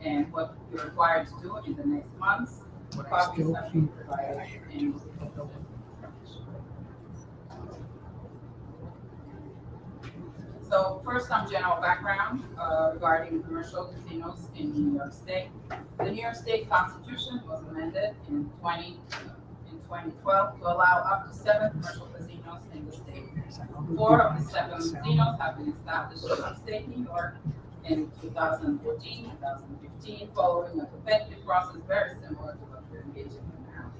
and what you're required to do in the next months. Copies have been provided in. So first, some general background regarding commercial casinos in New York State. The New York State Constitution was amended in 2012 to allow up to 7 commercial casinos in the state. 4 of the 7 casinos have been established in upstate New York in 2014, 2015, following a competitive process very similar to what we're engaging in now.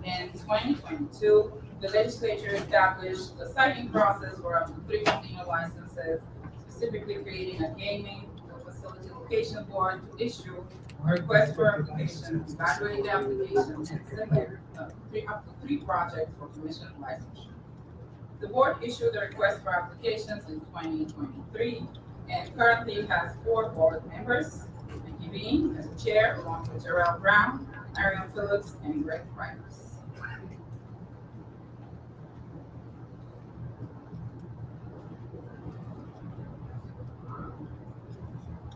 In 2022, the legislature established the citing process for up to 3 casino licenses, specifically creating a gaming facility location board to issue a request for application, evaluate the application, and submit up to 3 projects for commission licensure. The board issued a request for applications in 2023 and currently has 4 board members, Vicky Bean as chair, along with Jarrell Brown, Ariel Phillips, and Greg Rivers.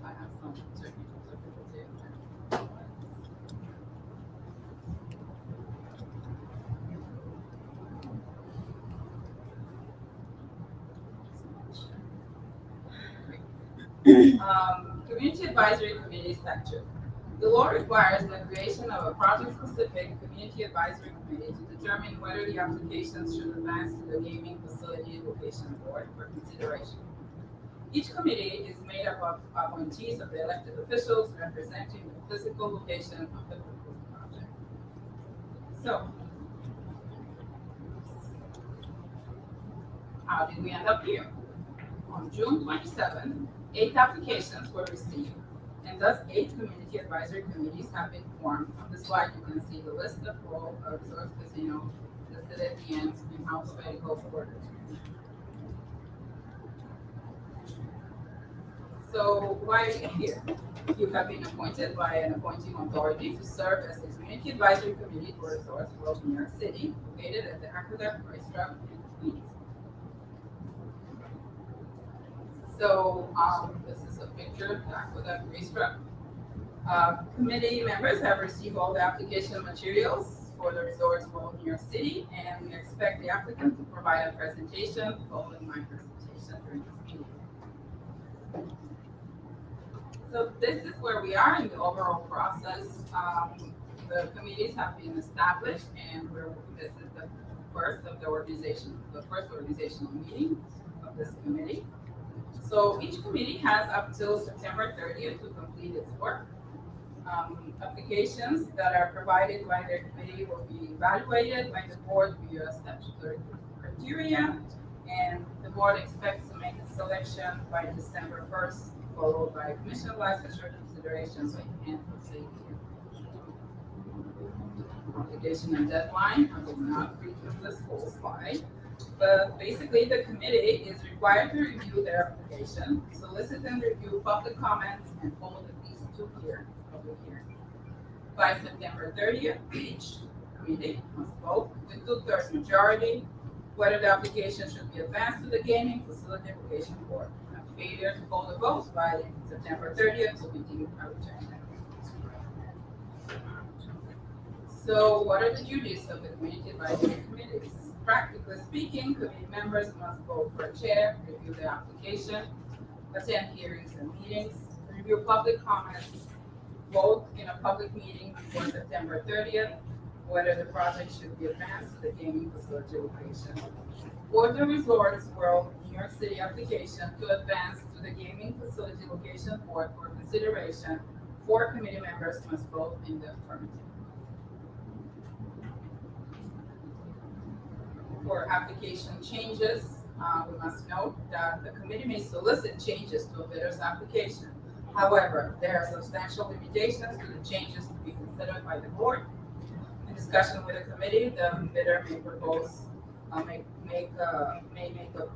I have some technical difficulty. Community Advisory Committee statute. The law requires the creation of a project-specific community advisory committee to determine whether the applications should advance to the gaming facility location board for consideration. Each committee is made up of appointees of the elected officials representing the physical location of the proposed project. So, how did we end up here? On June 27, 8 applications were received, and thus 8 community advisory committees have been formed. On the slide, you can see the list of all Resorts Casino listed at the end and how it goes forward. So why are you here? You have been appointed by an appointing authority to serve as the Community Advisory Committee for Resorts World New York City, located at the Aqueduct Racetrack in Queens. So this is a picture of the Aqueduct Racetrack. Committee members have received all the application materials for the Resorts World New York City, and we expect the applicant to provide a presentation following my presentation during this meeting. So this is where we are in the overall process. The committees have been established, and this is the first organizational meeting of this committee. So each committee has up till September 30th to complete its work. Applications that are provided by their committee will be evaluated by the board via statutory criteria, and the board expects to make a selection by December 1st, followed by commission licensure considerations and proceed. Application and deadline, I will not read through this whole slide, but basically the committee is required to review their application, solicit and review public comments, and hold at least 2 public hearings. By September 30th, each committee must vote with 2/3 majority whether the application should be advanced to the gaming facility location board. A failure to hold a vote by September 30th will be deemed a rejection. So what are the duties of the community advisory committees? Practically speaking, committee members must vote for a chair, review the application, attend hearings and meetings, review public comments, vote in a public meeting before September 30th whether the project should be advanced to the gaming facility location. For the Resorts World New York City application to advance to the gaming facility location board for consideration, 4 committee members must vote in the affirmative. For application changes, we must note that the committee may solicit changes to a bidder's application. However, there are substantial limitations to the changes to be considered by the board. In discussion with the committee, the bidder may propose, may make a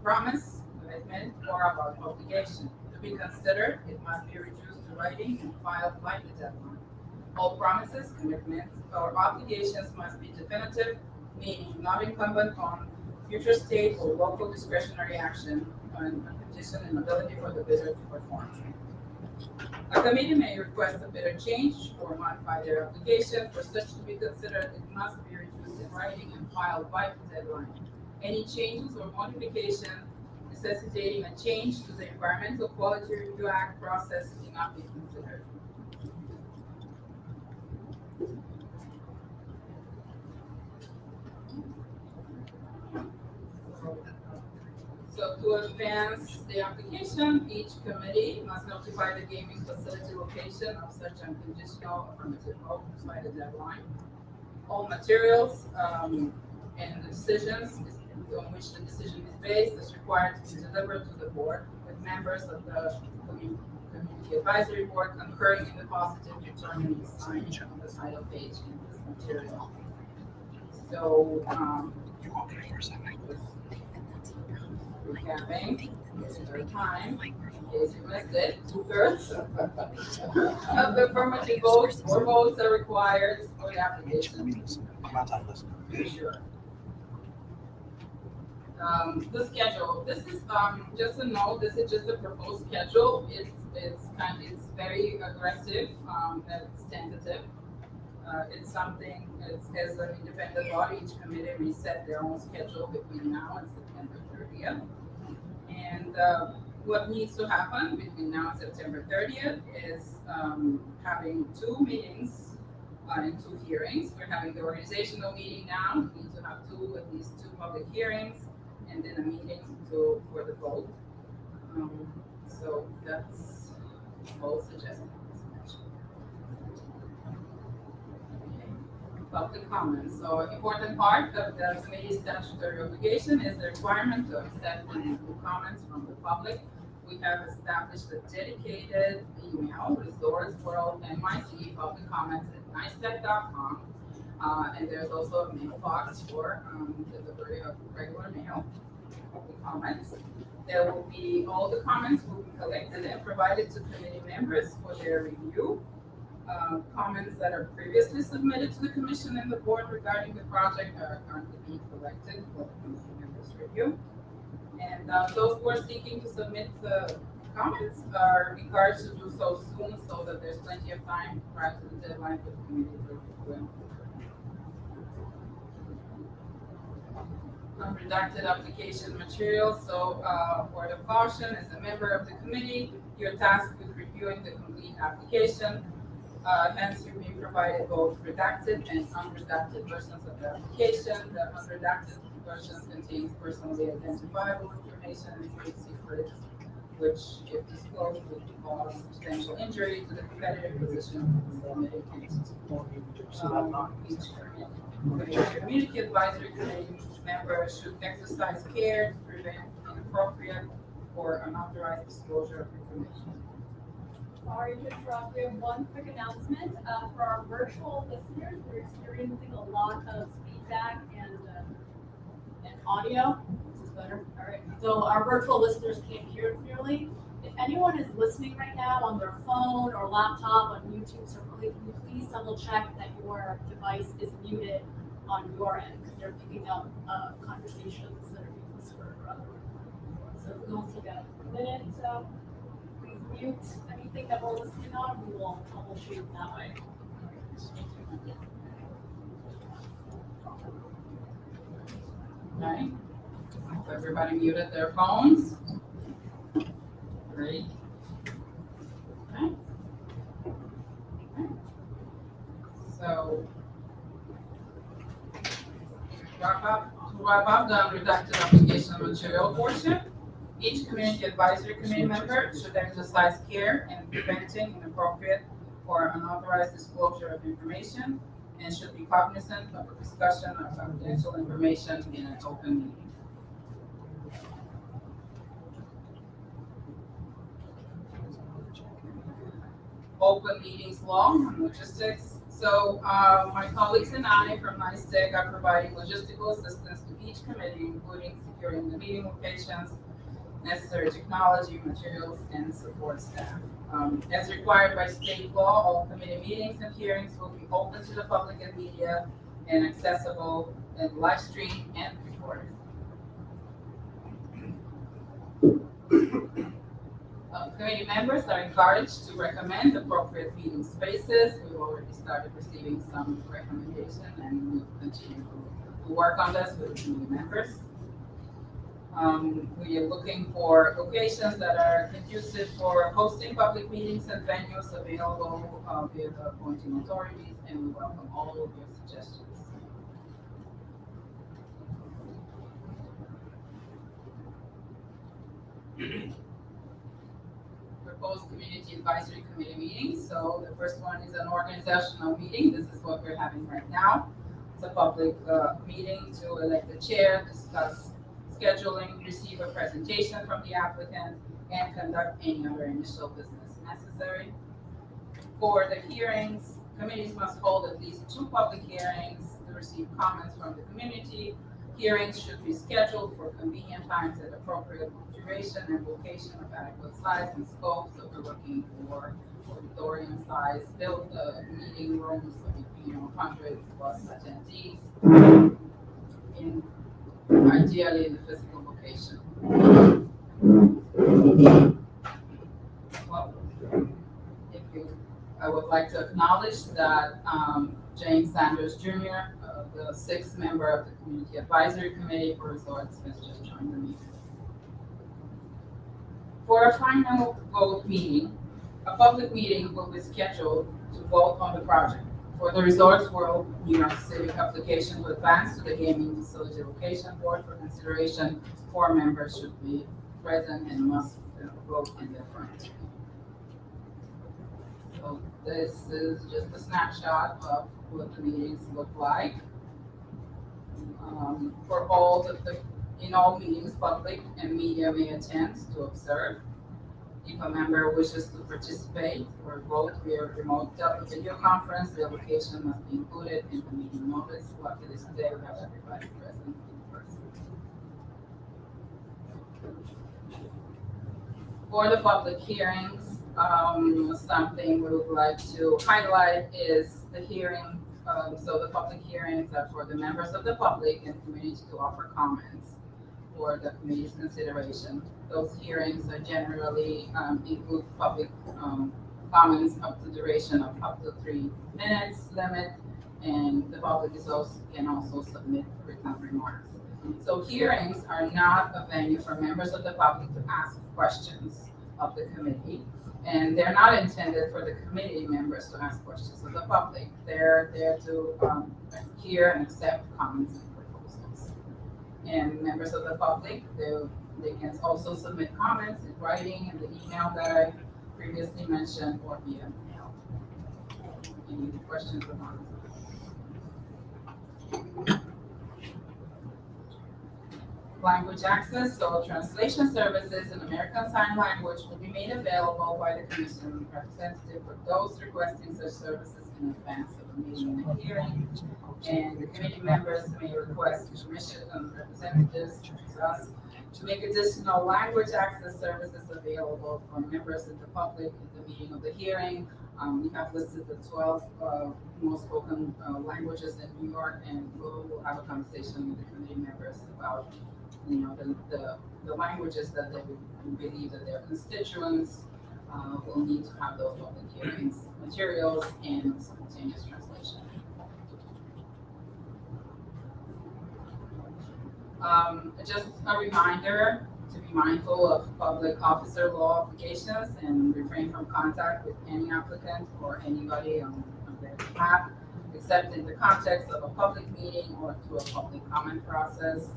promise, commitment, or about obligation. To be considered, it must be reduced to writing and filed by the deadline. All promises, commitments, or obligations must be definitive, meaning not incumbent on future state or local discretionary action on a condition and ability for the bidder to perform. A committee may request a better change or modify their application. For such to be considered, it must be reduced in writing and filed by the deadline. Any changes or modification necessitating a change to the Environmental Quality Review Act process cannot be considered. So to advance the application, each committee must notify the gaming facility location of such unconditional affirmative vote by the deadline. All materials and the decisions on which the decision is based is required to be delivered to the board, with members of the community advisory board concurring in the positive determining sign on the title page in this material. So, Okay, for a second. recapping, third time, in case you missed it, 2/3 of the affirmative votes or votes are required for the application. I'm outside listening. For sure. The schedule, this is, just a note, this is just a proposed schedule. It's very aggressive, it's tentative. It's something, as an independent body, each committee reset their own schedule between now and September 30th. And, what needs to happen between now and September 30th is, having 2 meetings, and 2 hearings. We're having the organizational meeting now. We need to have at least two public hearings, and then a meeting for the vote. So that's all suggested. Public comments. So important part of the committee's statutory obligation is the requirement to accept and include comments from the public. We have established a dedicated email, resource for all NYC public comments at NYSTEC.com. And there's also a mailbox for delivery of regular mail public comments. There will be, all the comments will be collected and provided to committee members for their review. Comments that are previously submitted to the commission and the board regarding the project are currently being collected for the committee members' review. And those who are seeking to submit the comments are encouraged to do so soon so that there's plenty of time prior to the deadline for the committee to review. Unredacted application material. So, word of caution, as a member of the committee, you're tasked with reviewing the complete application. Hence, you'll be provided both redacted and unredacted versions of the application. The unredacted version contains personally identifiable information and trade secrets, which, if disclosed, would cause substantial injury to the competitive position of the submitting entity. Each community advisory committee member should exercise care to prevent inappropriate or unauthorized disclosure of information. Sorry to interrupt. We have one quick announcement for our virtual listeners. We're experiencing a lot of feedback and audio. This is better. All right. So our virtual listeners can't hear clearly. If anyone is listening right now on their phone or laptop on YouTube, certainly can you please double check that your device is muted on your end because they're picking up conversations that are being whispered or other. So we'll take a minute. Mute anything that we're listening on, we will troubleshoot that way. Okay. So everybody muted their phones. Great. Okay. So to wrap up the unredacted application material portion. Each community advisory committee member should exercise care in preventing inappropriate or unauthorized disclosure of information and should be cognizant of the discussion of confidential information in an open meeting. Open meetings law and logistics. So my colleagues and I from NYSTEC are providing logistical assistance to each committee, including securing the meeting locations, necessary technology, materials, and support staff. As required by state law, all committee meetings and hearings will be open to the public and media and accessible and live streamed and recorded. Committee members are encouraged to recommend appropriate meeting spaces. We've already started receiving some recommendation and we'll continue to work on this with the committee members. We are looking for locations that are conducive for hosting public meetings and venues available via the appointing authorities, and we welcome all of your suggestions. Proposed community advisory committee meetings. So the first one is an organizational meeting. This is what we're having right now. It's a public meeting to elect the chair, discuss scheduling, receive a presentation from the applicant, and conduct any other initial business necessary. For the hearings, committees must hold at least 2 public hearings to receive comments from the community. Hearings should be scheduled for convenient times at appropriate duration and location of adequate size and scope. So we're looking for auditorium size, build meeting rooms, 100 plus attendees, ideally in the physical location. Well, I would like to acknowledge that James Sanders Jr., the 6th member of the Community Advisory Committee for Resorts, has just joined the meeting. For a final vote meeting, a public meeting will be scheduled to vote on the project. For the Resorts World New York City application to advance to the Gaming Facility Location Board for consideration, 4 members should be present and must vote in their front. So this is just a snapshot of what the meetings look like. For all in all meetings, public and media may attend to observe. If a member wishes to participate or vote via remote video conference, the application must be included in the meeting notice. Luckily today we have everybody present in person. For the public hearings, something we would like to highlight is the hearing. So the public hearings are for the members of the public and community to offer comments for the committee's consideration. Those hearings are generally include public comments up to duration of up to 3 minutes limit, and the public can also submit written remarks. So hearings are not a venue for members of the public to ask questions of the committee, and they're not intended for the committee members to ask questions of the public. They're there to hear and accept comments and proposals. And members of the public, they can also submit comments in writing in the email that I previously mentioned or via mail. Any questions or comments? Language access, so translation services in American Sign Language will be made available by the commission representative for those requesting such services in advance of the meeting and hearing. And the committee members may request commission representatives, us, to make additional language access services available for members of the public at the meeting of the hearing. We have listed the 12 most spoken languages in New York, and we'll have a conversation with the committee members about the languages that they believe that their constituents will need to have those public hearings materials and simultaneous translation. Just a reminder to be mindful of public officer law obligations and refrain from contact with any applicant or anybody on their behalf, except in the context of a public meeting or through a public comment process.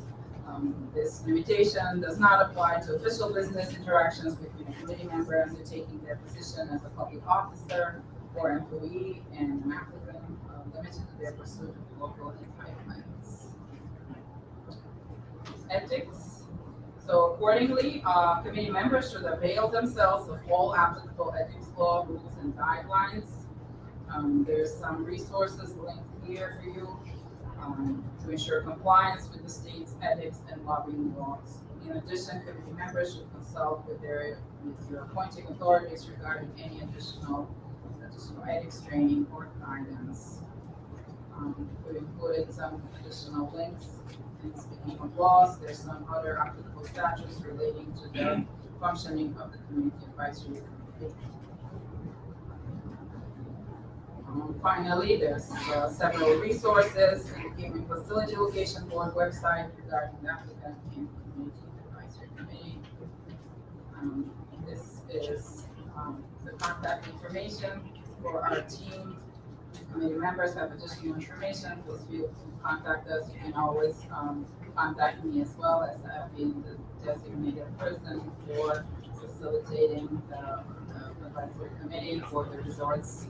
This limitation does not apply to official business interactions between a committee member undertaking their position as a public officer or employee and an applicant, limited to their pursuit of local entitlements. Ethics. So accordingly, committee members should avail themselves of all applicable ethics law rules and guidelines. There's some resources linked here for you to ensure compliance with the state's ethics and lobbying laws. In addition, committee members should consult with your appointing authorities regarding any additional ethics training or guidance. We've included some additional links. And speaking of laws, there's some other applicable statutes relating to the functioning of the Community Advisory Committee. Finally, there's several resources in the Gaming Facility Location Board website regarding the applicant and Community Advisory Committee. This is the contact information for our team. Committee members have additional information, please feel to contact us. You can always contact me as well, as I've been the designated person for facilitating the advisory committee for the resorts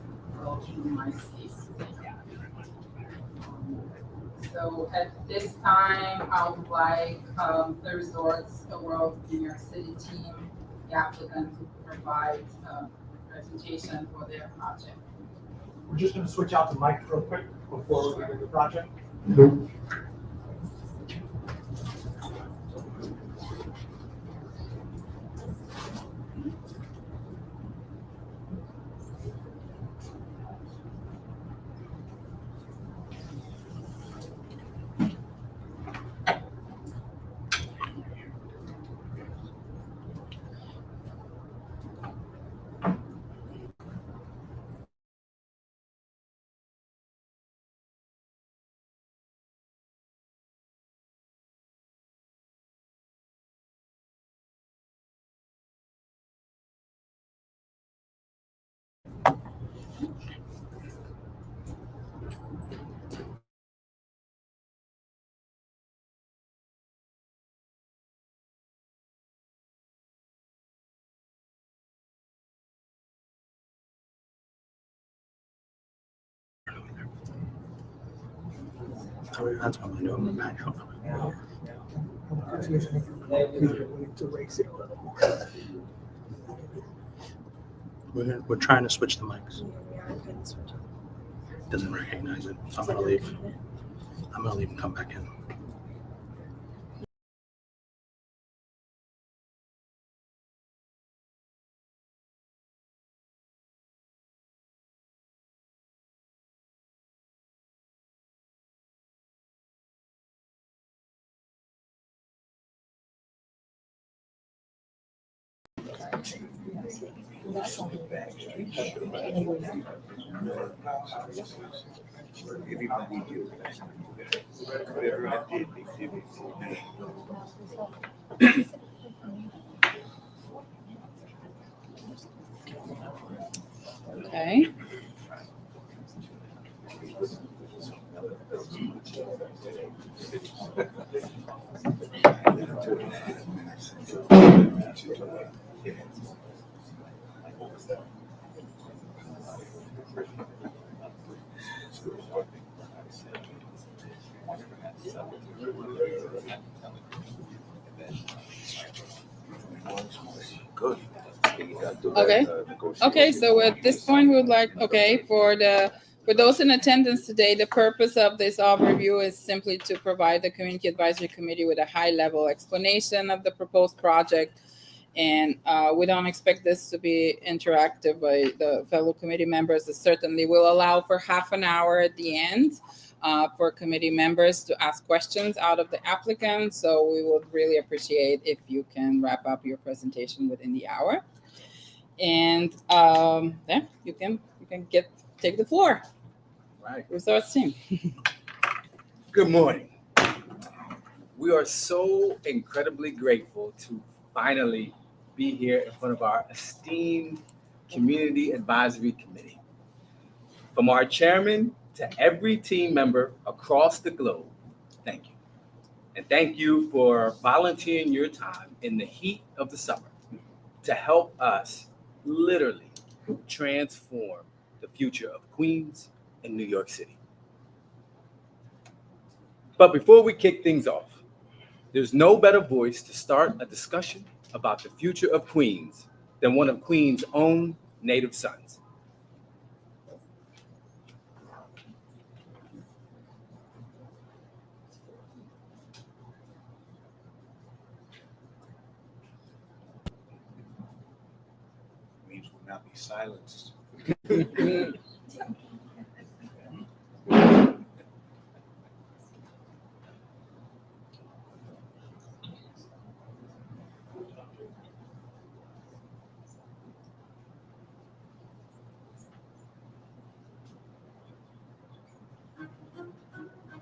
in my state. So at this time, I would like the Resorts World New York City team, the applicant, to provide a presentation for their project. We're just going to switch out the mic real quick before we get into the project. That's what we do. I'm back out. To raise it a little. We're trying to switch the mics. Doesn't recognize it, so I'm gonna leave. I'm gonna leave and come back in. Okay. Good. Okay. Okay, so at this point, we would like, for those in attendance today, the purpose of this overview is simply to provide the Community Advisory Committee with a high-level explanation of the proposed project. And we don't expect this to be interactive by the fellow committee members. It certainly will allow for half an hour at the end for committee members to ask questions out of the applicant. So we would really appreciate if you can wrap up your presentation within the hour. And you can take the floor. Right. Resorts team. Good morning. We are so incredibly grateful to finally be here in front of our esteemed Community Advisory Committee. From our chairman to every team member across the globe, thank you. And thank you for volunteering your time in the heat of the summer to help us literally transform the future of Queens and New York City. But before we kick things off, there's no better voice to start a discussion about the future of Queens than one of Queens' own native sons. Queens will not be silenced.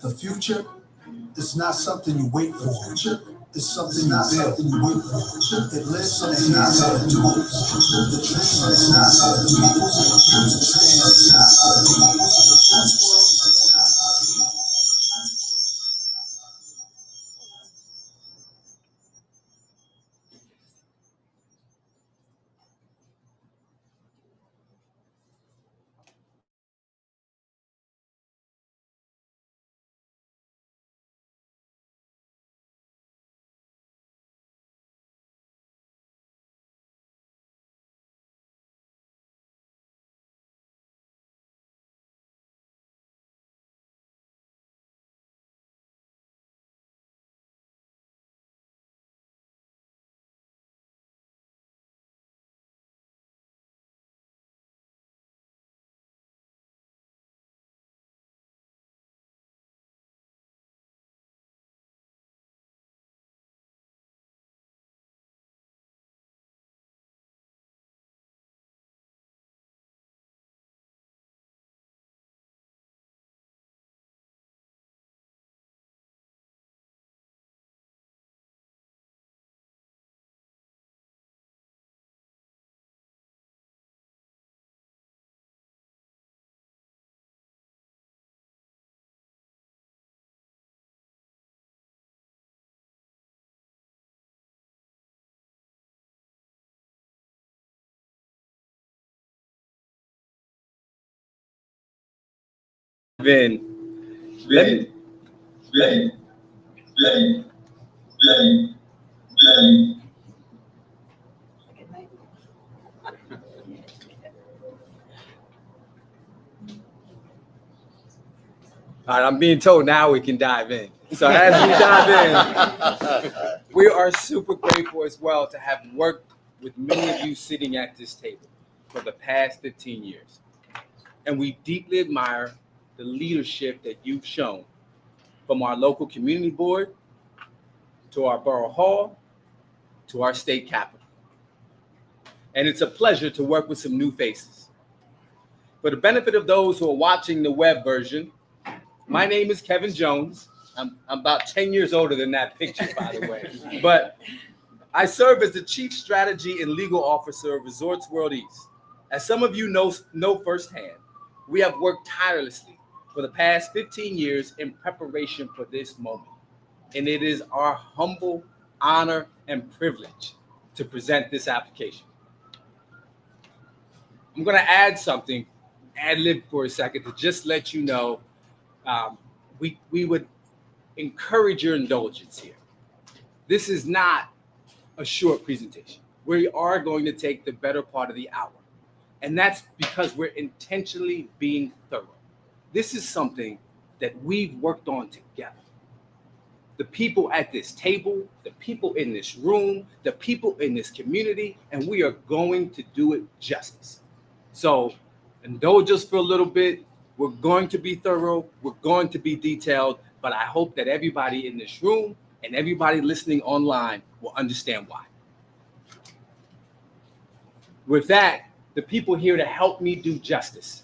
The future is not something you wait for. It's something you build. It lives in the hands of the doers. The dream is not of the people who refuse to stand. Vin, all right, I'm being told now we can dive in. So as we dive in, we are super grateful as well to have worked with many of you sitting at this table for the past 15 years. And we deeply admire the leadership that you've shown, from our local community board to our borough hall to our state capitol. And it's a pleasure to work with some new faces. For the benefit of those who are watching the web version, my name is Kevin Jones. I'm about 10 years older than that picture, by the way. But I serve as the Chief Strategy and Legal Officer of Resorts World East. As some of you know firsthand, we have worked tirelessly for the past 15 years in preparation for this moment. And it is our humble honor and privilege to present this application. I'm going to add something, ad-lib for a second, to just let you know we would encourage your indulgence here. This is not a short presentation. We are going to take the better part of the hour. And that's because we're intentionally being thorough. This is something that we've worked on together. The people at this table, the people in this room, the people in this community, and we are going to do it justice. So indulge us for a little bit. We're going to be thorough. We're going to be detailed, but I hope that everybody in this room and everybody listening online will understand why. With that, the people here to help me do justice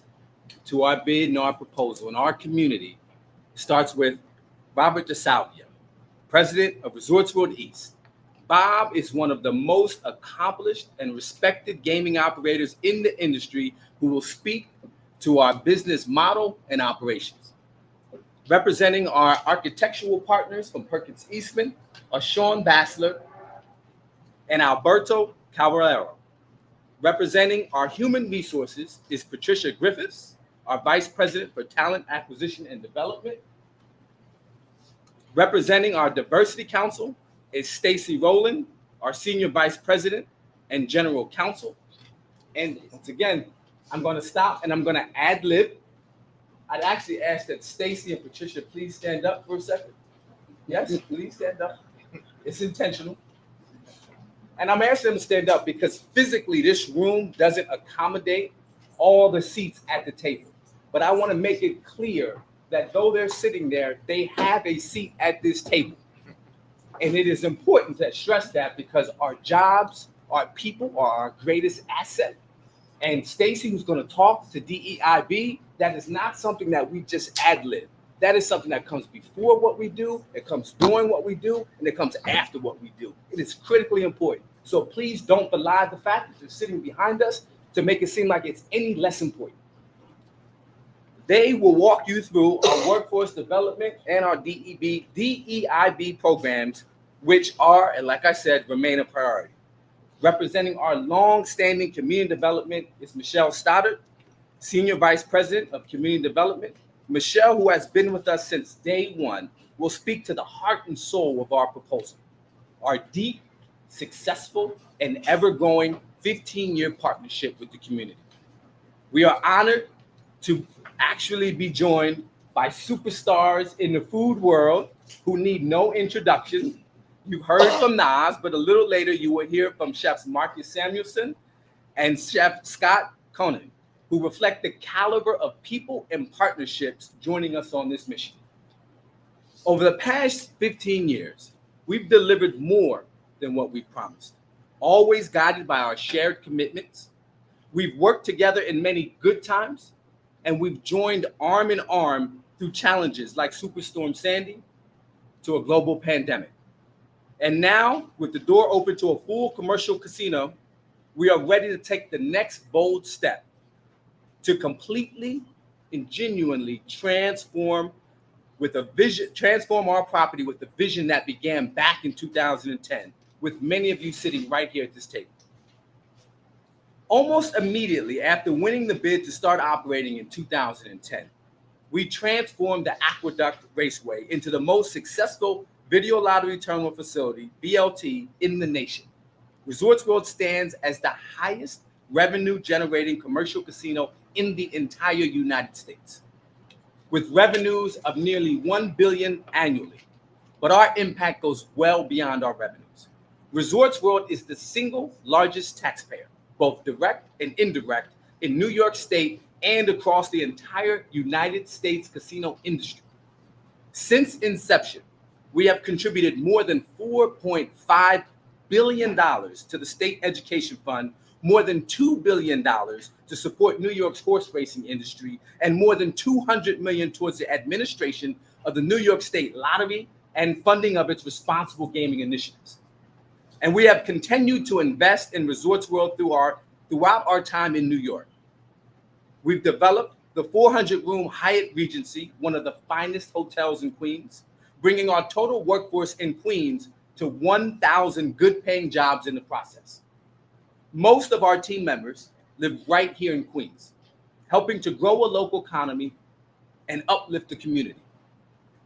to our bid and our proposal in our community starts with Robert DeSalvia, President of Resorts World East. Bob is one of the most accomplished and respected gaming operators in the industry who will speak to our business model and operations. Representing our architectural partners from Perkins Eastman are Sean Bassler and Alberto Caballero. Representing our human resources is Patricia Griffiths, our Vice President for Talent Acquisition and Development. Representing our Diversity Council is Stacy Rowland, our Senior Vice President and General Counsel. And once again, I'm going to stop and I'm going to ad-lib. I'd actually ask that Stacy and Patricia please stand up for a second. Yes, please stand up. It's intentional. And I'm asking them to stand up because physically this room doesn't accommodate all the seats at the table. But I want to make it clear that though they're sitting there, they have a seat at this table. And it is important to stress that because our jobs, our people are our greatest asset. And Stacy, who's going to talk to DEIB, that is not something that we just ad-lib. That is something that comes before what we do, it comes during what we do, and it comes after what we do. It is critically important. So please don't belie the fact that you're sitting behind us to make it seem like it's any less important. They will walk you through our workforce development and our DEIB programs, which are, and like I said, remain a priority. Representing our long-standing community development is Michelle Stoddard, Senior Vice President of Community Development. Michelle, who has been with us since day one, will speak to the heart and soul of our proposal, our deep, successful, and ever-growing 15-year partnership with the community. We are honored to actually be joined by superstars in the food world who need no introduction. You've heard from Nas, but a little later you will hear from Chefs Marcus Samuelson and Chef Scott Conan, who reflect the caliber of people and partnerships joining us on this mission. Over the past 15 years, we've delivered more than what we promised, always guided by our shared commitments. We've worked together in many good times, and we've joined arm in arm through challenges like Superstorm Sandy to a global pandemic. And now, with the door open to a full commercial casino, we are ready to take the next bold step to completely and genuinely transform our property with the vision that began back in 2010, with many of you sitting right here at this table. Almost immediately after winning the bid to start operating in 2010, we transformed the Aqueduct Raceway into the most successful video lottery terminal facility, VLT, in the nation. Resorts World stands as the highest revenue-generating commercial casino in the entire United States, with revenues of nearly $1 billion annually. But our impact goes well beyond our revenues. Resorts World is the single largest taxpayer, both direct and indirect, in New York State and across the entire United States casino industry. Since inception, we have contributed more than $4.5 billion to the state education fund, more than $2 billion to support New York's horse racing industry, and more than $200 million towards the administration of the New York State Lottery and funding of its responsible gaming initiatives. And we have continued to invest in Resorts World throughout our time in New York. We've developed the 400-room Hyatt Regency, one of the finest hotels in Queens, bringing our total workforce in Queens to 1,000 good-paying jobs in the process. Most of our team members live right here in Queens, helping to grow a local economy and uplift the community.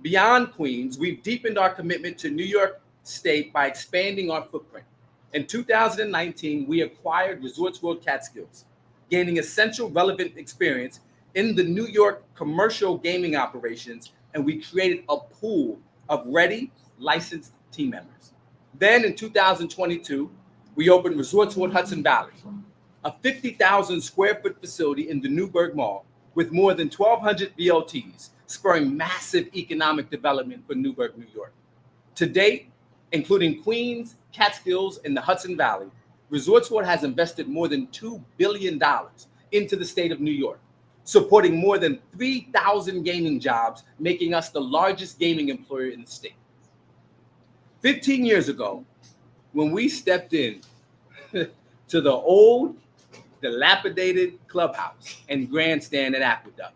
Beyond Queens, we've deepened our commitment to New York State by expanding our footprint. In 2019, we acquired Resorts World Catskills, gaining essential relevant experience in the New York commercial gaming operations, and we created a pool of ready, licensed team members. Then in 2022, we opened Resorts World Hudson Valley, a 50,000 square foot facility in the Newburgh Mall with more than 1,200 VLTs, spurring massive economic development for Newburgh, New York. To date, including Queens, Catskills, and the Hudson Valley, Resorts World has invested more than $2 billion into the state of New York, supporting more than 3,000 gaming jobs, making us the largest gaming employer in the state. 15 years ago, when we stepped in to the old, dilapidated clubhouse and grandstand at Aqueduct,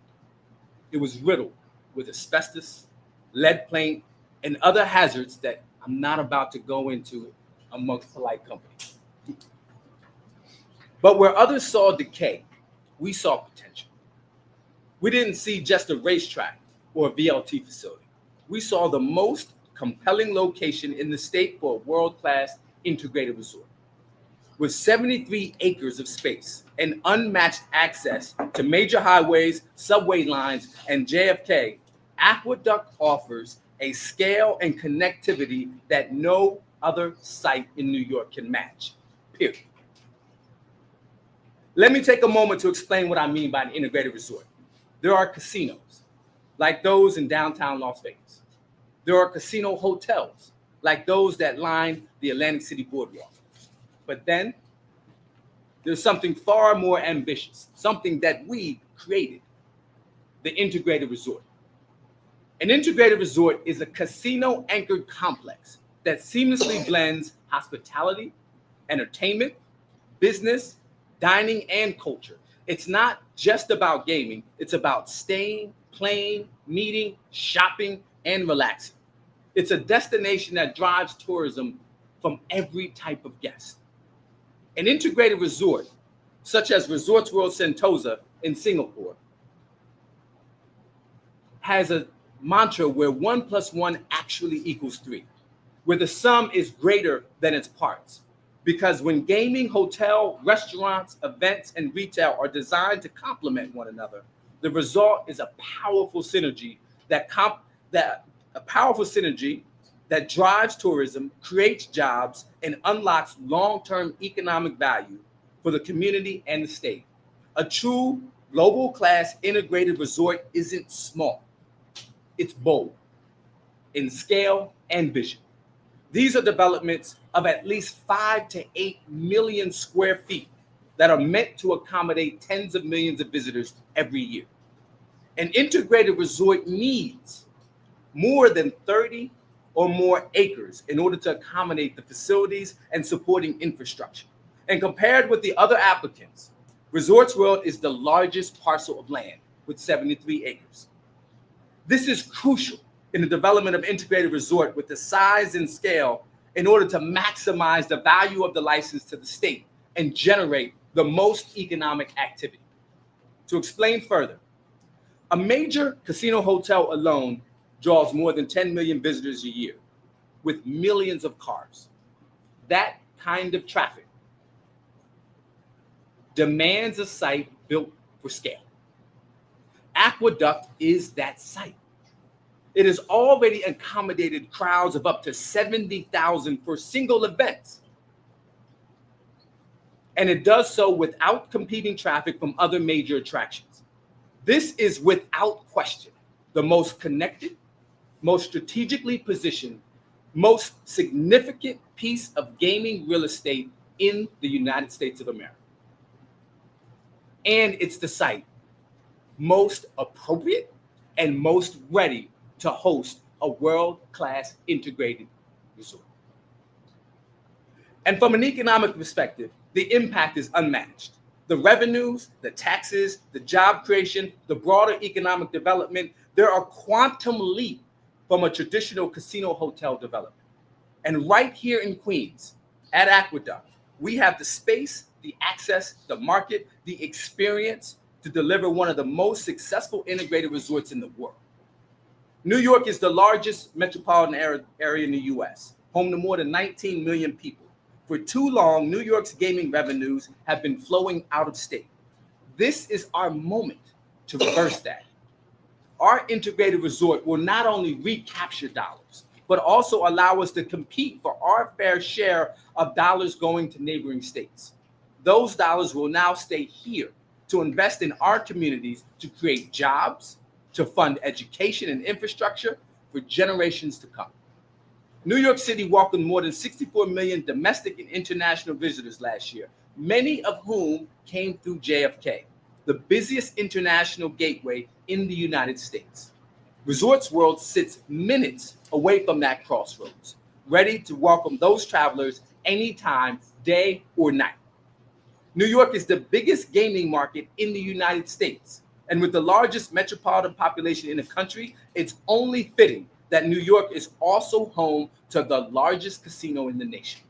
it was riddled with asbestos, lead paint, and other hazards that I'm not about to go into amongst polite company. But where others saw decay, we saw potential. We didn't see just a racetrack or a VLT facility. We saw the most compelling location in the state for a world-class integrated resort. With 73 acres of space and unmatched access to major highways, subway lines, and JFK, Aqueduct offers a scale and connectivity that no other site in New York can match, period. Let me take a moment to explain what I mean by an integrated resort. There are casinos, like those in downtown Las Vegas. There are casino hotels, like those that line the Atlantic City Boardwalk. But then there's something far more ambitious, something that we created, the integrated resort. An integrated resort is a casino-anchored complex that seamlessly blends hospitality, entertainment, business, dining, and culture. It's not just about gaming, it's about staying, playing, meeting, shopping, and relaxing. It's a destination that drives tourism from every type of guest. An integrated resort, such as Resorts World Sentosa in Singapore, has a mantra where 1 + 1 actually equals 3, where the sum is greater than its parts. Because when gaming, hotel, restaurants, events, and retail are designed to complement one another, the result is a powerful synergy that drives tourism, creates jobs, and unlocks long-term economic value for the community and the state. A true global class integrated resort isn't small. It's bold in scale and vision. These are developments of at least 5 to 8 million square feet that are meant to accommodate tens of millions of visitors every year. An integrated resort needs more than 30 or more acres in order to accommodate the facilities and supporting infrastructure. And compared with the other applicants, Resorts World is the largest parcel of land with 73 acres. This is crucial in the development of integrated resort with the size and scale in order to maximize the value of the license to the state and generate the most economic activity. To explain further, a major casino hotel alone draws more than 10 million visitors a year with millions of cars. That kind of traffic demands a site built for scale. Aqueduct is that site. It has already accommodated crowds of up to 70,000 for single events. And it does so without competing traffic from other major attractions. This is without question the most connected, most strategically positioned, most significant piece of gaming real estate in the United States of America. And it's the site most appropriate and most ready to host a world-class integrated resort. And from an economic perspective, the impact is unmatched. The revenues, the taxes, the job creation, the broader economic development, there are quantum leap from a traditional casino hotel development. And right here in Queens, at Aqueduct, we have the space, the access, the market, the experience to deliver one of the most successful integrated resorts in the world. New York is the largest metropolitan area in the US, home to more than 19 million people. For too long, New York's gaming revenues have been flowing out of state. This is our moment to reverse that. Our integrated resort will not only recapture dollars, but also allow us to compete for our fair share of dollars going to neighboring states. Those dollars will now stay here to invest in our communities, to create jobs, to fund education and infrastructure for generations to come. New York City welcomed more than 64 million domestic and international visitors last year, many of whom came through JFK, the busiest international gateway in the United States. Resorts World sits minutes away from that crossroads, ready to welcome those travelers anytime, day or night. New York is the biggest gaming market in the United States. And with the largest metropolitan population in the country, it's only fitting that New York is also home to the largest casino in the nation.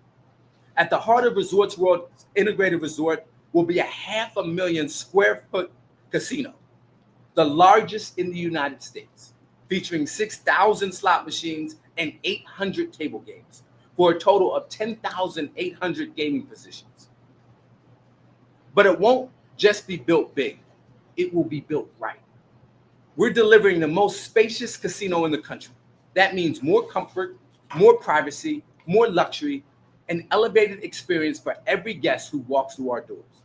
At the heart of Resorts World Integrated Resort will be a 500,000 square foot casino, the largest in the United States, featuring 6,000 slot machines and 800 table games for a total of 10,800 gaming positions. But it won't just be built big, it will be built right. We're delivering the most spacious casino in the country. That means more comfort, more privacy, more luxury, an elevated experience for every guest who walks through our doors.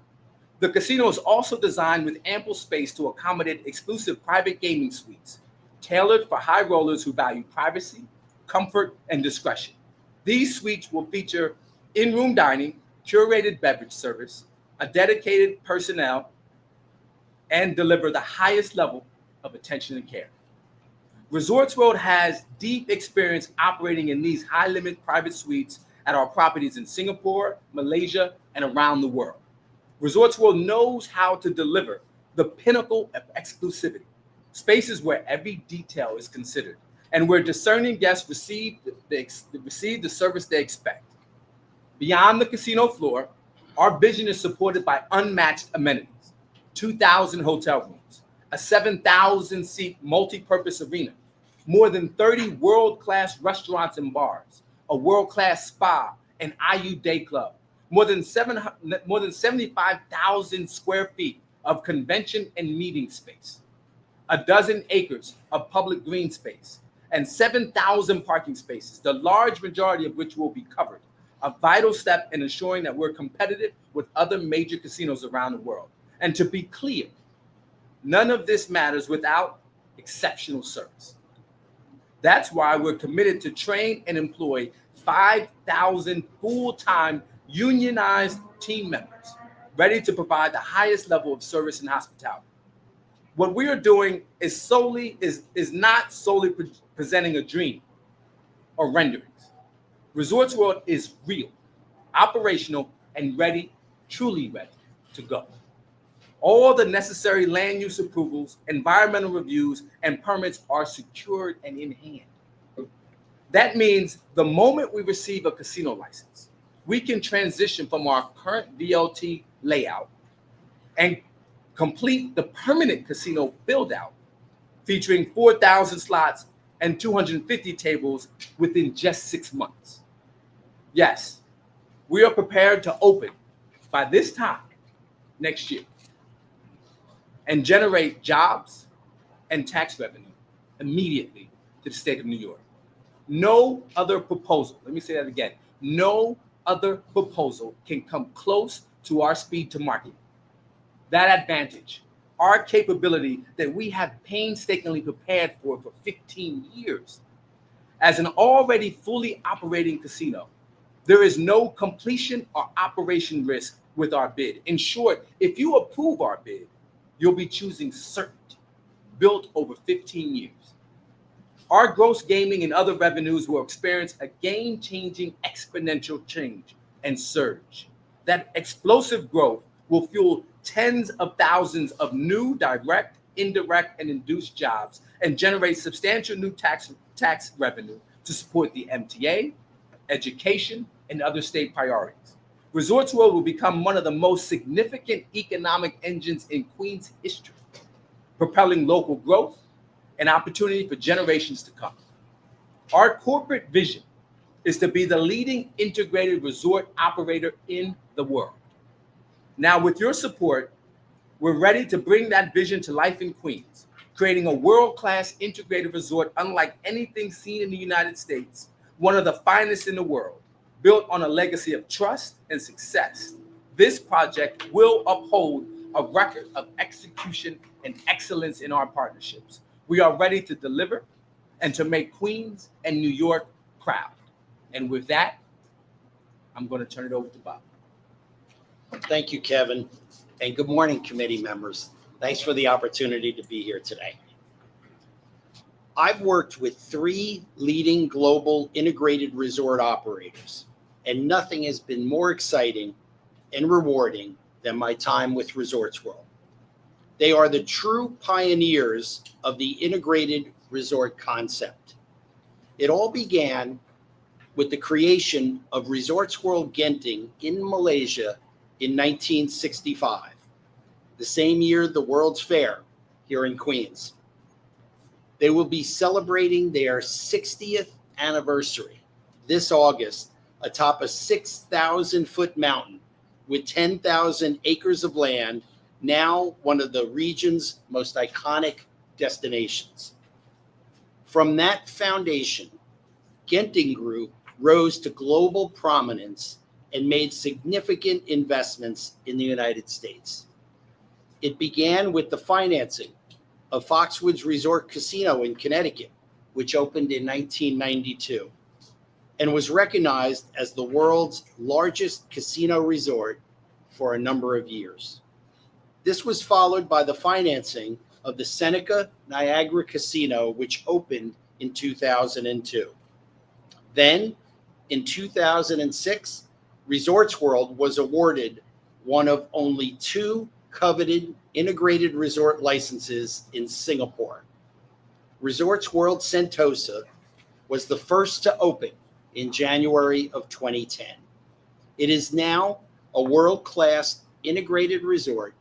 The casino is also designed with ample space to accommodate exclusive private gaming suites, tailored for high rollers who value privacy, comfort, and discretion. These suites will feature in-room dining, curated beverage service, a dedicated personnel, and deliver the highest level of attention and care. Resorts World has deep experience operating in these high-limit private suites at our properties in Singapore, Malaysia, and around the world. Resorts World knows how to deliver the pinnacle of exclusivity, spaces where every detail is considered, and where discerning guests receive the service they expect. Beyond the casino floor, our vision is supported by unmatched amenities, 2,000 hotel rooms, a 7,000-seat multi-purpose arena, more than 30 world-class restaurants and bars, a world-class spa and IU day club, more than 75,000 square feet of convention and meeting space, a dozen acres of public green space, and 7,000 parking spaces, the large majority of which will be covered, a vital step in ensuring that we're competitive with other major casinos around the world. And to be clear, none of this matters without exceptional service. That's why we're committed to train and employ 5,000 full-time unionized team members ready to provide the highest level of service and hospitality. What we are doing is not solely presenting a dream or renderings. Resorts World is real, operational, and ready, truly ready to go. All the necessary land use approvals, environmental reviews, and permits are secured and in hand. That means the moment we receive a casino license, we can transition from our current VLT layout and complete the permanent casino build-out, featuring 4,000 slots and 250 tables within just 6 months. Yes, we are prepared to open by this time next year and generate jobs and tax revenue immediately to the state of New York. No other proposal, let me say that again, no other proposal can come close to our speed to market. That advantage, our capability that we have painstakingly prepared for 15 years. As an already fully operating casino, there is no completion or operation risk with our bid. In short, if you approve our bid, you'll be choosing certainty, built over 15 years. Our gross gaming and other revenues will experience a game-changing exponential change and surge. That explosive growth will fuel tens of thousands of new direct, indirect, and induced jobs and generate substantial new tax revenue to support the MTA, education, and other state priorities. Resorts World will become one of the most significant economic engines in Queens history, propelling local growth and opportunity for generations to come. Our corporate vision is to be the leading integrated resort operator in the world. Now, with your support, we're ready to bring that vision to life in Queens, creating a world-class integrated resort unlike anything seen in the United States, one of the finest in the world, built on a legacy of trust and success. This project will uphold a record of execution and excellence in our partnerships. We are ready to deliver and to make Queens and New York proud. And with that, I'm going to turn it over to Bob. Thank you, Kevin, and good morning, committee members. Thanks for the opportunity to be here today. I've worked with 3 leading global integrated resort operators, and nothing has been more exciting and rewarding than my time with Resorts World. They are the true pioneers of the integrated resort concept. It all began with the creation of Resorts World Genting in Malaysia in 1965, the same year the World's Fair here in Queens. They will be celebrating their 60th anniversary this August atop a 6,000-foot mountain with 10,000 acres of land, now one of the region's most iconic destinations. From that foundation, Genting Group rose to global prominence and made significant investments in the United States. It began with the financing of Foxwoods Resort Casino in Connecticut, which opened in 1992, and was recognized as the world's largest casino resort for a number of years. This was followed by the financing of the Seneca Niagara Casino, which opened in 2002. Then, in 2006, Resorts World was awarded one of only 2 coveted integrated resort licenses in Singapore. Resorts World Sentosa was the first to open in January of 2010. It is now a world-class integrated resort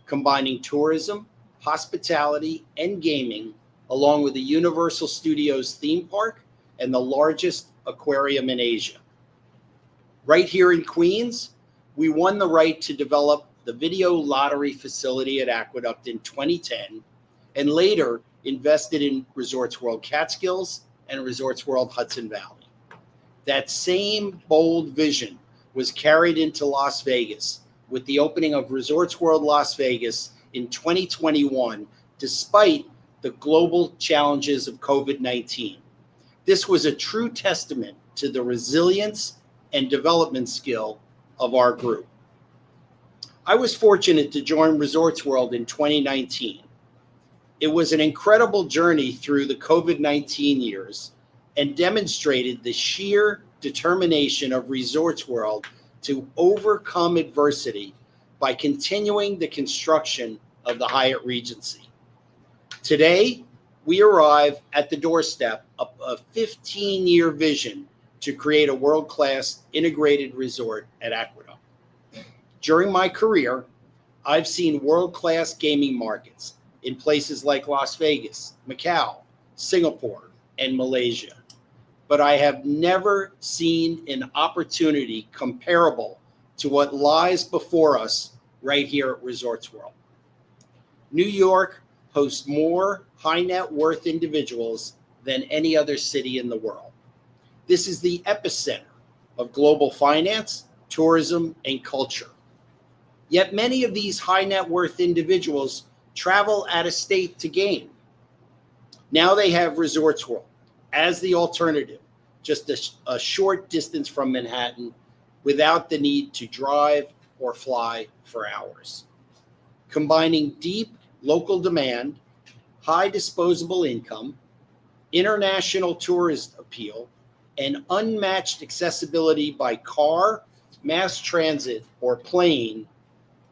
combining tourism, hospitality, and gaming, along with the Universal Studios theme park and the largest aquarium in Asia. Right here in Queens, we won the right to develop the video lottery facility at Aqueduct in 2010, and later invested in Resorts World Catskills and Resorts World Hudson Valley. That same bold vision was carried into Las Vegas with the opening of Resorts World Las Vegas in 2021, despite the global challenges of COVID-19. This was a true testament to the resilience and development skill of our group. I was fortunate to join Resorts World in 2019. It was an incredible journey through the COVID-19 years and demonstrated the sheer determination of Resorts World to overcome adversity by continuing the construction of the Hyatt Regency. Today, we arrive at the doorstep of a 15-year vision to create a world-class integrated resort at Aqueduct. During my career, I've seen world-class gaming markets in places like Las Vegas, Macau, Singapore, and Malaysia. But I have never seen an opportunity comparable to what lies before us right here at Resorts World. New York hosts more high net worth individuals than any other city in the world. This is the epicenter of global finance, tourism, and culture. Yet many of these high net worth individuals travel out of state to game. Now they have Resorts World as the alternative, just a short distance from Manhattan, without the need to drive or fly for hours. Combining deep local demand, high disposable income, international tourist appeal, and unmatched accessibility by car, mass transit, or plane,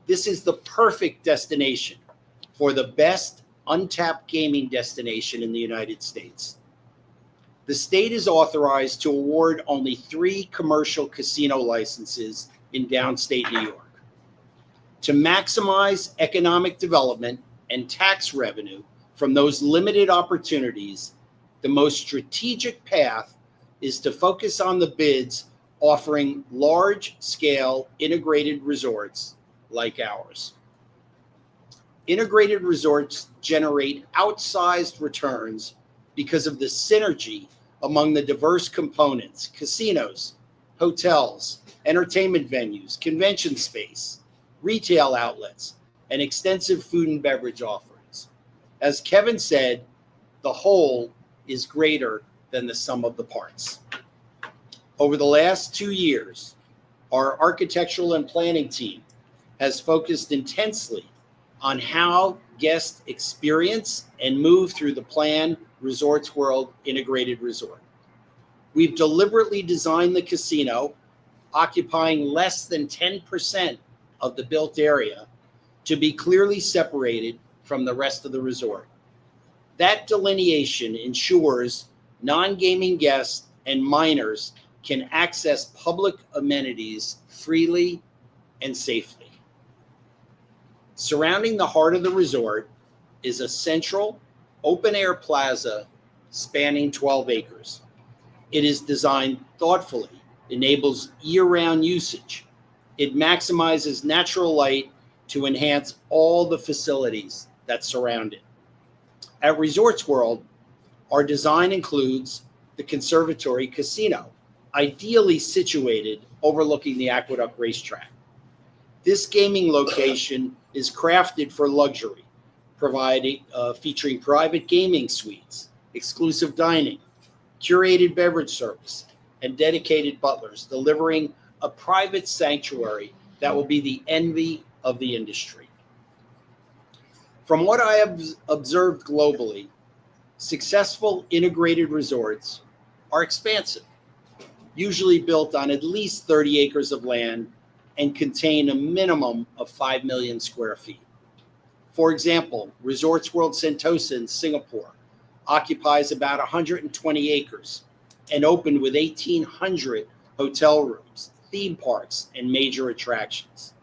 this is the perfect destination for the best untapped gaming destination in the United States. The state is authorized to award only 3 commercial casino licenses in downstate New York. To maximize economic development and tax revenue from those limited opportunities, the most strategic path is to focus on the bids offering large-scale integrated resorts like ours. Integrated resorts generate outsized returns because of the synergy among the diverse components: casinos, hotels, entertainment venues, convention space, retail outlets, and extensive food and beverage offerings. As Kevin said, the whole is greater than the sum of the parts. Over the last 2 years, our architectural and planning team has focused intensely on how guests experience and move through the planned Resorts World integrated resort. We've deliberately designed the casino, occupying less than 10% of the built area, to be clearly separated from the rest of the resort. That delineation ensures non-gaming guests and minors can access public amenities freely and safely. Surrounding the heart of the resort is a central open-air plaza spanning 12 acres. It is designed thoughtfully, enables year-round usage. It maximizes natural light to enhance all the facilities that surround it. At Resorts World, our design includes the Conservatory Casino, ideally situated overlooking the Aqueduct racetrack. This gaming location is crafted for luxury, featuring private gaming suites, exclusive dining, curated beverage service, and dedicated butlers, delivering a private sanctuary that will be the envy of the industry. From what I have observed globally, successful integrated resorts are expansive, usually built on at least 30 acres of land and contain a minimum of 5 million square feet. For example, Resorts World Sentosa in Singapore occupies about 120 acres and opened with 1,800 hotel rooms, theme parks, and major attractions.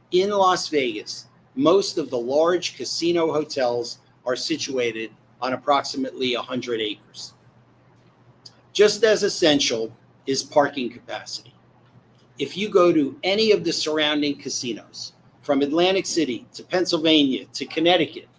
In Las Vegas, most of the large casino hotels are situated on approximately 100 acres. Just as essential is parking capacity. If you go to any of the surrounding casinos, from Atlantic City to Pennsylvania to Connecticut,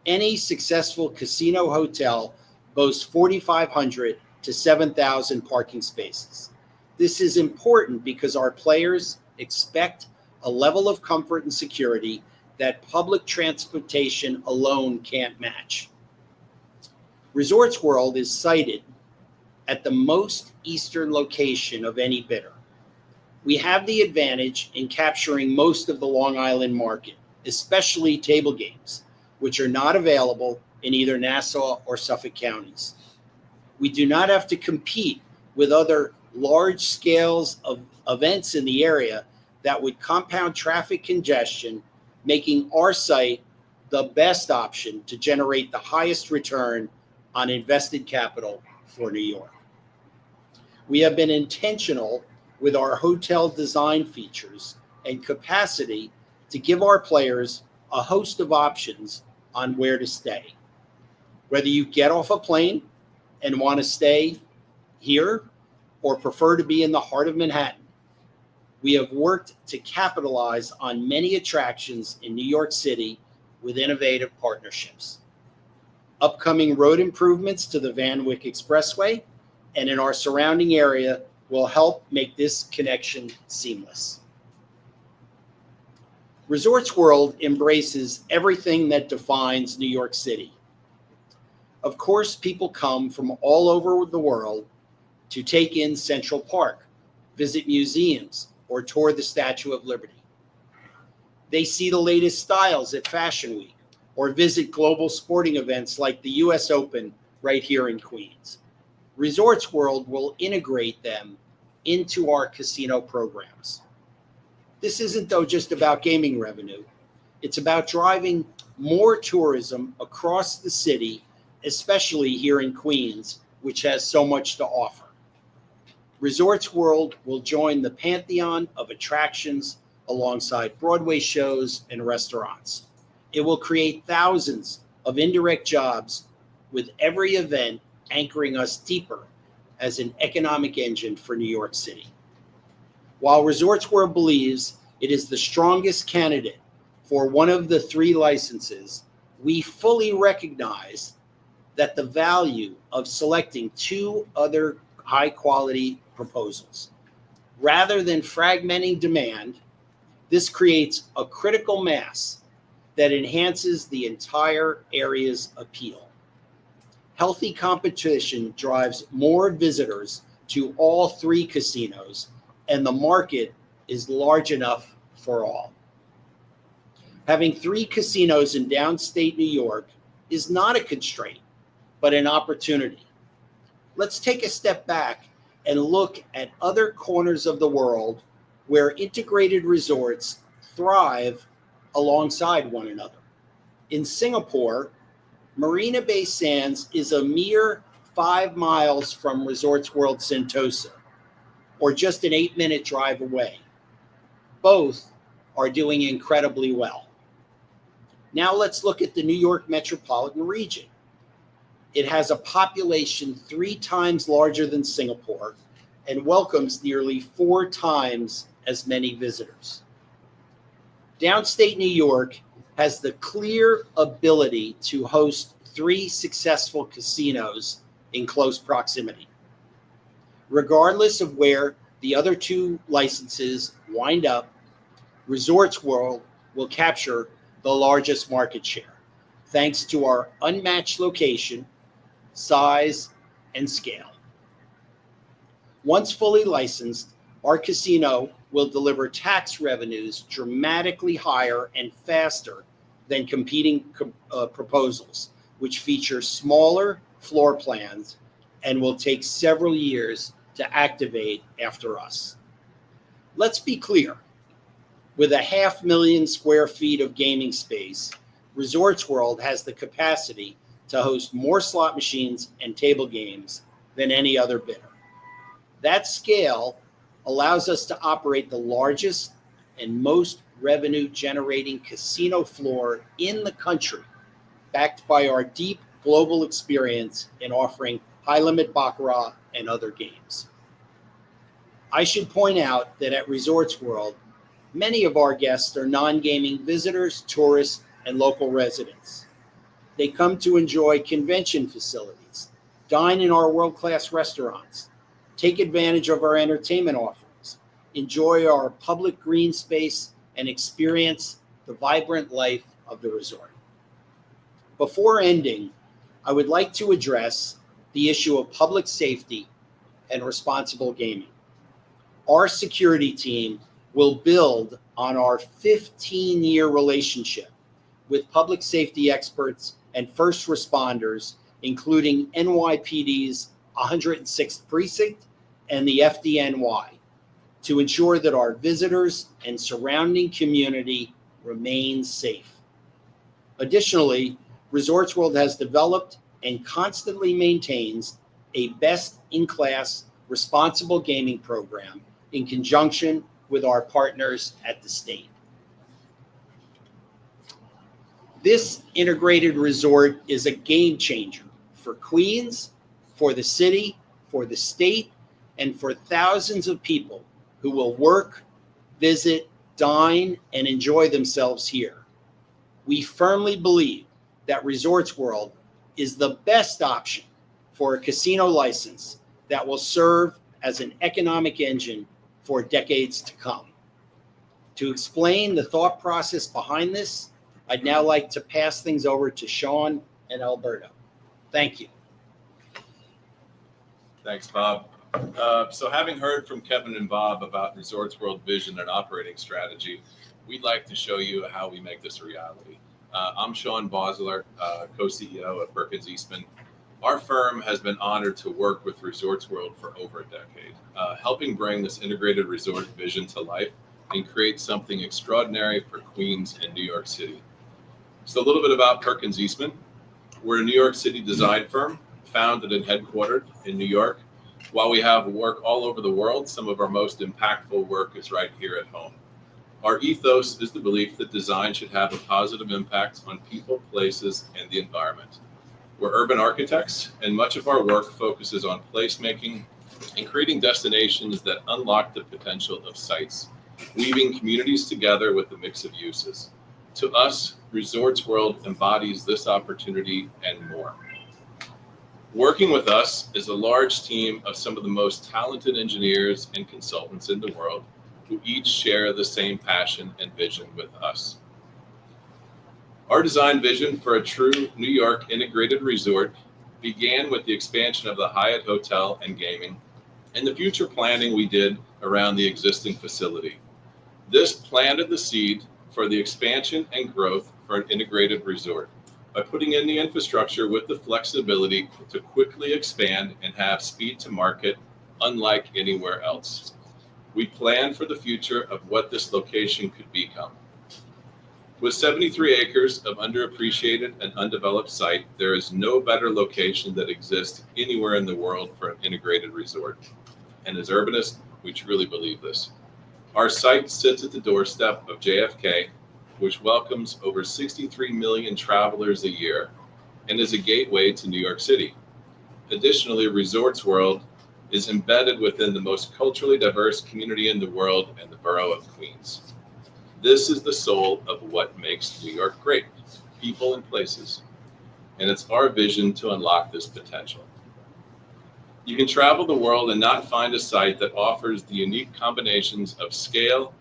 any successful casino hotel boasts 4,500 to 7,000 parking spaces. This is important because our players expect a level of comfort and security that public transportation alone can't match. Resorts World is sited at the most eastern location of any bidder. We have the advantage in capturing most of the Long Island market, especially table games, which are not available in either Nassau or Suffolk counties. We do not have to compete with other large scales of events in the area that would compound traffic congestion, making our site the best option to generate the highest return on invested capital for New York. We have been intentional with our hotel design features and capacity to give our players a host of options on where to stay. Whether you get off a plane and want to stay here or prefer to be in the heart of Manhattan, we have worked to capitalize on many attractions in New York City with innovative partnerships. Upcoming road improvements to the Van Wyck Expressway and in our surrounding area will help make this connection seamless. Resorts World embraces everything that defines New York City. Of course, people come from all over the world to take in Central Park, visit museums, or tour the Statue of Liberty. They see the latest styles at Fashion Week or visit global sporting events like the US Open right here in Queens. Resorts World will integrate them into our casino programs. This isn't, though, just about gaming revenue. It's about driving more tourism across the city, especially here in Queens, which has so much to offer. Resorts World will join the pantheon of attractions alongside Broadway shows and restaurants. It will create thousands of indirect jobs, with every event anchoring us deeper as an economic engine for New York City. While Resorts World believes it is the strongest candidate for one of the 3 licenses, we fully recognize that the value of selecting 2 other high-quality proposals. Rather than fragmenting demand, this creates a critical mass that enhances the entire area's appeal. Healthy competition drives more visitors to all 3 casinos, and the market is large enough for all. Having 3 casinos in downstate New York is not a constraint, but an opportunity. Let's take a step back and look at other corners of the world where integrated resorts thrive alongside one another. In Singapore, Marina Bay Sands is a mere 5 miles from Resorts World Sentosa, or just an 8-minute drive away. Both are doing incredibly well. Now let's look at the New York metropolitan region. It has a population 3 times larger than Singapore and welcomes nearly 4 times as many visitors. Downstate New York has the clear ability to host 3 successful casinos in close proximity. Regardless of where the other 2 licenses wind up, Resorts World will capture the largest market share, thanks to our unmatched location, size, and scale. Once fully licensed, our casino will deliver tax revenues dramatically higher and faster than competing proposals, which feature smaller floor plans and will take several years to activate after us. Let's be clear. With 500,000 square feet of gaming space, Resorts World has the capacity to host more slot machines and table games than any other bidder. That scale allows us to operate the largest and most revenue-generating casino floor in the country, backed by our deep global experience in offering high-limit baccarat and other games. I should point out that at Resorts World, many of our guests are non-gaming visitors, tourists, and local residents. They come to enjoy convention facilities, dine in our world-class restaurants, take advantage of our entertainment offerings, enjoy our public green space, and experience the vibrant life of the resort. Before ending, I would like to address the issue of public safety and responsible gaming. Our security team will build on our 15-year relationship with public safety experts and first responders, including NYPD's 106th Precinct and the FDNY, to ensure that our visitors and surrounding community remain safe. Additionally, Resorts World has developed and constantly maintains a best-in-class responsible gaming program in conjunction with our partners at the state. This integrated resort is a game changer for Queens, for the city, for the state, and for thousands of people who will work, visit, dine, and enjoy themselves here. We firmly believe that Resorts World is the best option for a casino license that will serve as an economic engine for decades to come. To explain the thought process behind this, I'd now like to pass things over to Sean and Alberto. Thank you. Thanks, Bob. So having heard from Kevin and Bob about Resorts World vision and operating strategy, we'd like to show you how we make this a reality. I'm Sean Bosler, co-CEO of Perkins Eastman. Our firm has been honored to work with Resorts World for over a decade, helping bring this integrated resort vision to life and create something extraordinary for Queens and New York City. So a little bit about Perkins Eastman. We're a New York City design firm, founded and headquartered in New York. While we have work all over the world, some of our most impactful work is right here at home. Our ethos is the belief that design should have a positive impact on people, places, and the environment. We're urban architects, and much of our work focuses on placemaking and creating destinations that unlock the potential of sites, weaving communities together with a mix of uses. To us, Resorts World embodies this opportunity and more. Working with us is a large team of some of the most talented engineers and consultants in the world who each share the same passion and vision with us. Our design vision for a true New York integrated resort began with the expansion of the Hyatt Hotel and Gaming and the future planning we did around the existing facility. This planted the seed for the expansion and growth for an integrated resort by putting in the infrastructure with the flexibility to quickly expand and have speed to market unlike anywhere else. We planned for the future of what this location could become. With 73 acres of underappreciated and undeveloped site, there is no better location that exists anywhere in the world for an integrated resort. And as urbanists, we truly believe this. Our site sits at the doorstep of JFK, which welcomes over 63 million travelers a year and is a gateway to New York City. Additionally, Resorts World is embedded within the most culturally diverse community in the world and the borough of Queens. This is the soul of what makes New York great, people and places. And it's our vision to unlock this potential. You can travel the world and not find a site that offers the unique combinations of scale,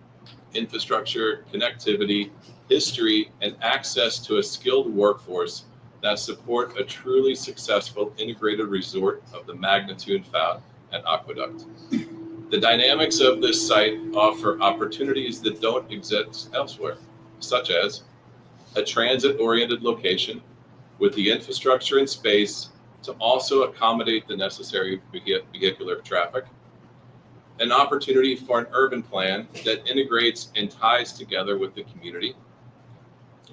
infrastructure, connectivity, history, and access to a skilled workforce that support a truly successful integrated resort of the magnitude found at Aqueduct. The dynamics of this site offer opportunities that don't exist elsewhere, such as a transit-oriented location with the infrastructure and space to also accommodate the necessary vehicular traffic, an opportunity for an urban plan that integrates and ties together with the community,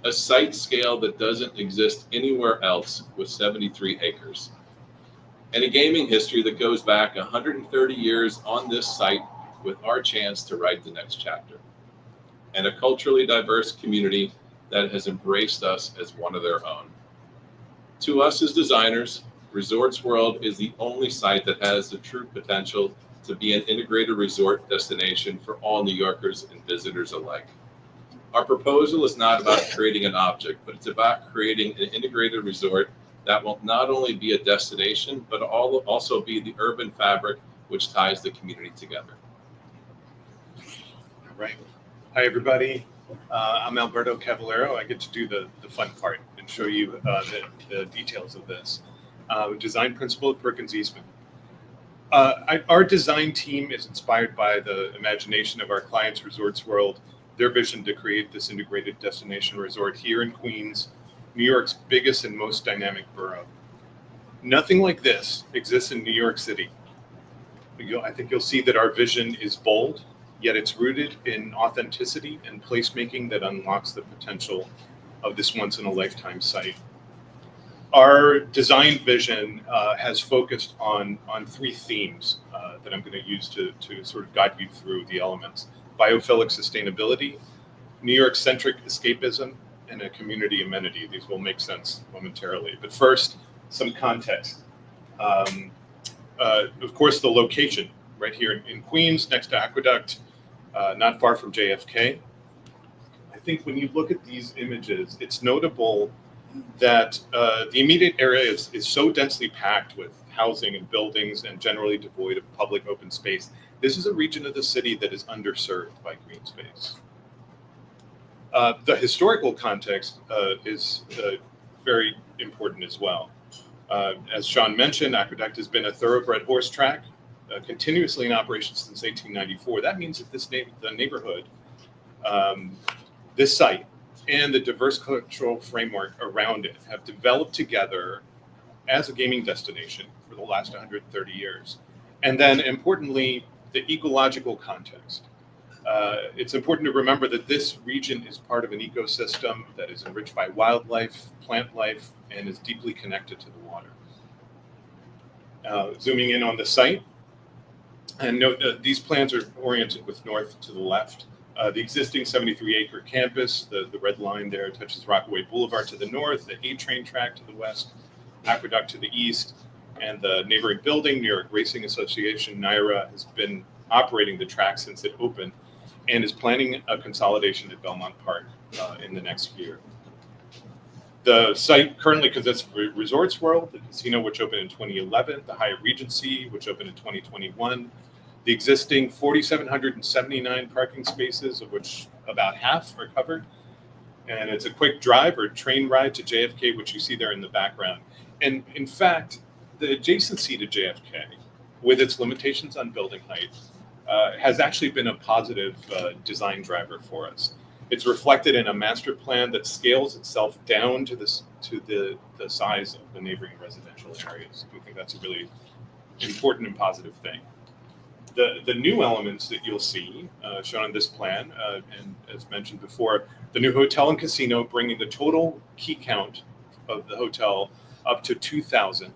a site scale that doesn't exist anywhere else with 73 acres, and a gaming history that goes back 130 years on this site with our chance to write the next chapter, and a culturally diverse community that has embraced us as one of their own. To us as designers, Resorts World is the only site that has the true potential to be an integrated resort destination for all New Yorkers and visitors alike. Our proposal is not about creating an object, but it's about creating an integrated resort that will not only be a destination, but also be the urban fabric which ties the community together. All right. Hi, everybody. I'm Alberto Cavallero. I get to do the fun part and show you the details of this. Design principal at Perkins Eastman. Our design team is inspired by the imagination of our clients, Resorts World, their vision to create this integrated destination resort here in Queens, New York's biggest and most dynamic borough. Nothing like this exists in New York City. I think you'll see that our vision is bold, yet it's rooted in authenticity and placemaking that unlocks the potential of this once-in-a-lifetime site. Our design vision has focused on three themes that I'm going to use to sort of guide you through the elements: biophilic sustainability, New York-centric escapism, and a community amenity. These will make sense momentarily. But first, some context. Of course, the location, right here in Queens, next to Aqueduct, not far from JFK. I think when you look at these images, it's notable that the immediate area is so densely packed with housing and buildings and generally devoid of public open space. This is a region of the city that is underserved by green space. The historical context is very important as well. As Sean mentioned, Aqueduct has been a thoroughbred horse track, continuously in operation since 1894. That means that the neighborhood, this site, and the diverse cultural framework around it have developed together as a gaming destination for the last 130 years. And then importantly, the ecological context. It's important to remember that this region is part of an ecosystem that is enriched by wildlife, plant life, and is deeply connected to the water. Zooming in on the site, and note that these plans are oriented with north to the left. The existing 73-acre campus, the red line there touches Rockaway Boulevard to the north, the A-train track to the west, Aqueduct to the east, and the neighboring building, New York Racing Association, NYRA, has been operating the track since it opened and is planning a consolidation at Belmont Park in the next year. The site currently consists of Resorts World, the casino, which opened in 2011, the Hyatt Regency, which opened in 2021, the existing 4,779 parking spaces, of which about half are covered. And it's a quick drive or train ride to JFK, which you see there in the background. And in fact, the adjacency to JFK, with its limitations on building height, has actually been a positive design driver for us. It's reflected in a master plan that scales itself down to the size of the neighboring residential areas. We think that's a really important and positive thing. The new elements that you'll see shown on this plan, and as mentioned before, the new hotel and casino, bringing the total key count of the hotel up to 2,000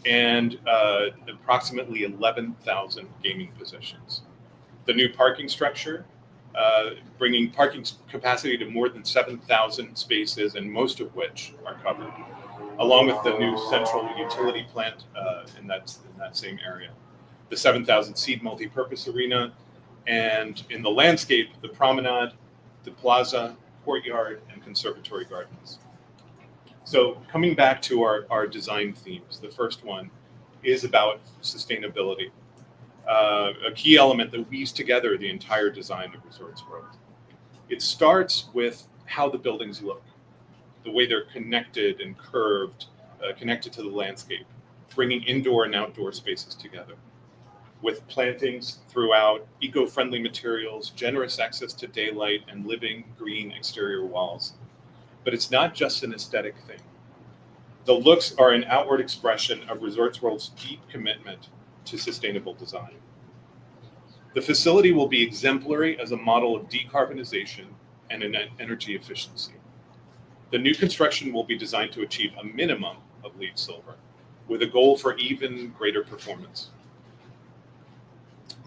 and approximately 11,000 gaming positions. The new parking structure, bringing parking capacity to more than 7,000 spaces, and most of which are covered, along with the new central utility plant in that same area. The 7,000-seat multi-purpose arena, and in the landscape, the promenade, the plaza, courtyard, and conservatory gardens. So coming back to our design themes, the first one is about sustainability, a key element that weaves together the entire design of Resorts World. It starts with how the buildings look, the way they're connected and curved, connected to the landscape, bringing indoor and outdoor spaces together, with plantings throughout, eco-friendly materials, generous access to daylight, and living green exterior walls. but it's not just an aesthetic thing. The looks are an outward expression of Resorts World's deep commitment to sustainable design. The facility will be exemplary as a model of decarbonization and energy efficiency. The new construction will be designed to achieve a minimum of LEED Silver, with a goal for even greater performance.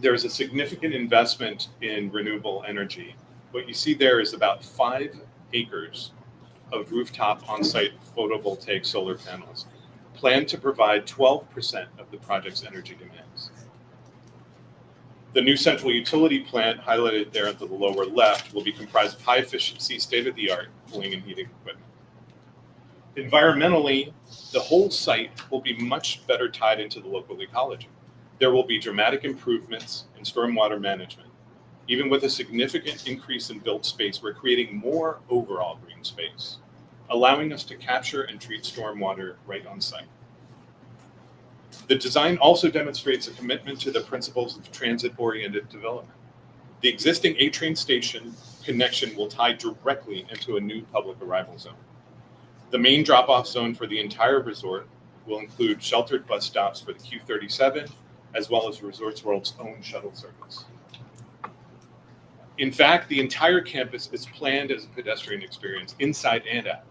There is a significant investment in renewable energy. What you see there is about 5 acres of rooftop on-site photovoltaic solar panels, planned to provide 12% of the project's energy demands. The new central utility plant, highlighted there at the lower left, will be comprised of high-efficiency, state-of-the-art cooling and heating equipment. Environmentally, the whole site will be much better tied into the local ecology. There will be dramatic improvements in stormwater management. Even with a significant increase in built space, we're creating more overall green space, allowing us to capture and treat stormwater right on site. The design also demonstrates a commitment to the principles of transit-oriented development. The existing A-train station connection will tie directly into a new public arrival zone. The main drop-off zone for the entire resort will include sheltered bus stops for the Q37, as well as Resorts World's own shuttle service. In fact, the entire campus is planned as a pedestrian experience inside and out.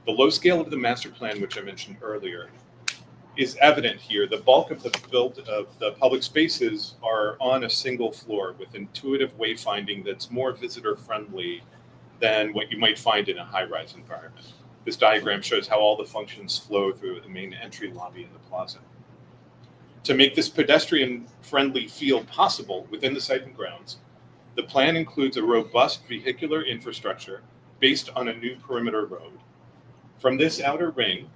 The low scale of the master plan, which I mentioned earlier, is evident here. The bulk of the public spaces are on a single floor with intuitive wayfinding that's more visitor friendly than what you might find in a high-rise environment. This diagram shows how all the functions flow through the main entry lobby in the plaza. To make this pedestrian-friendly feel possible within the site and grounds, the plan includes a robust vehicular infrastructure based on a new perimeter road. From this outer ring,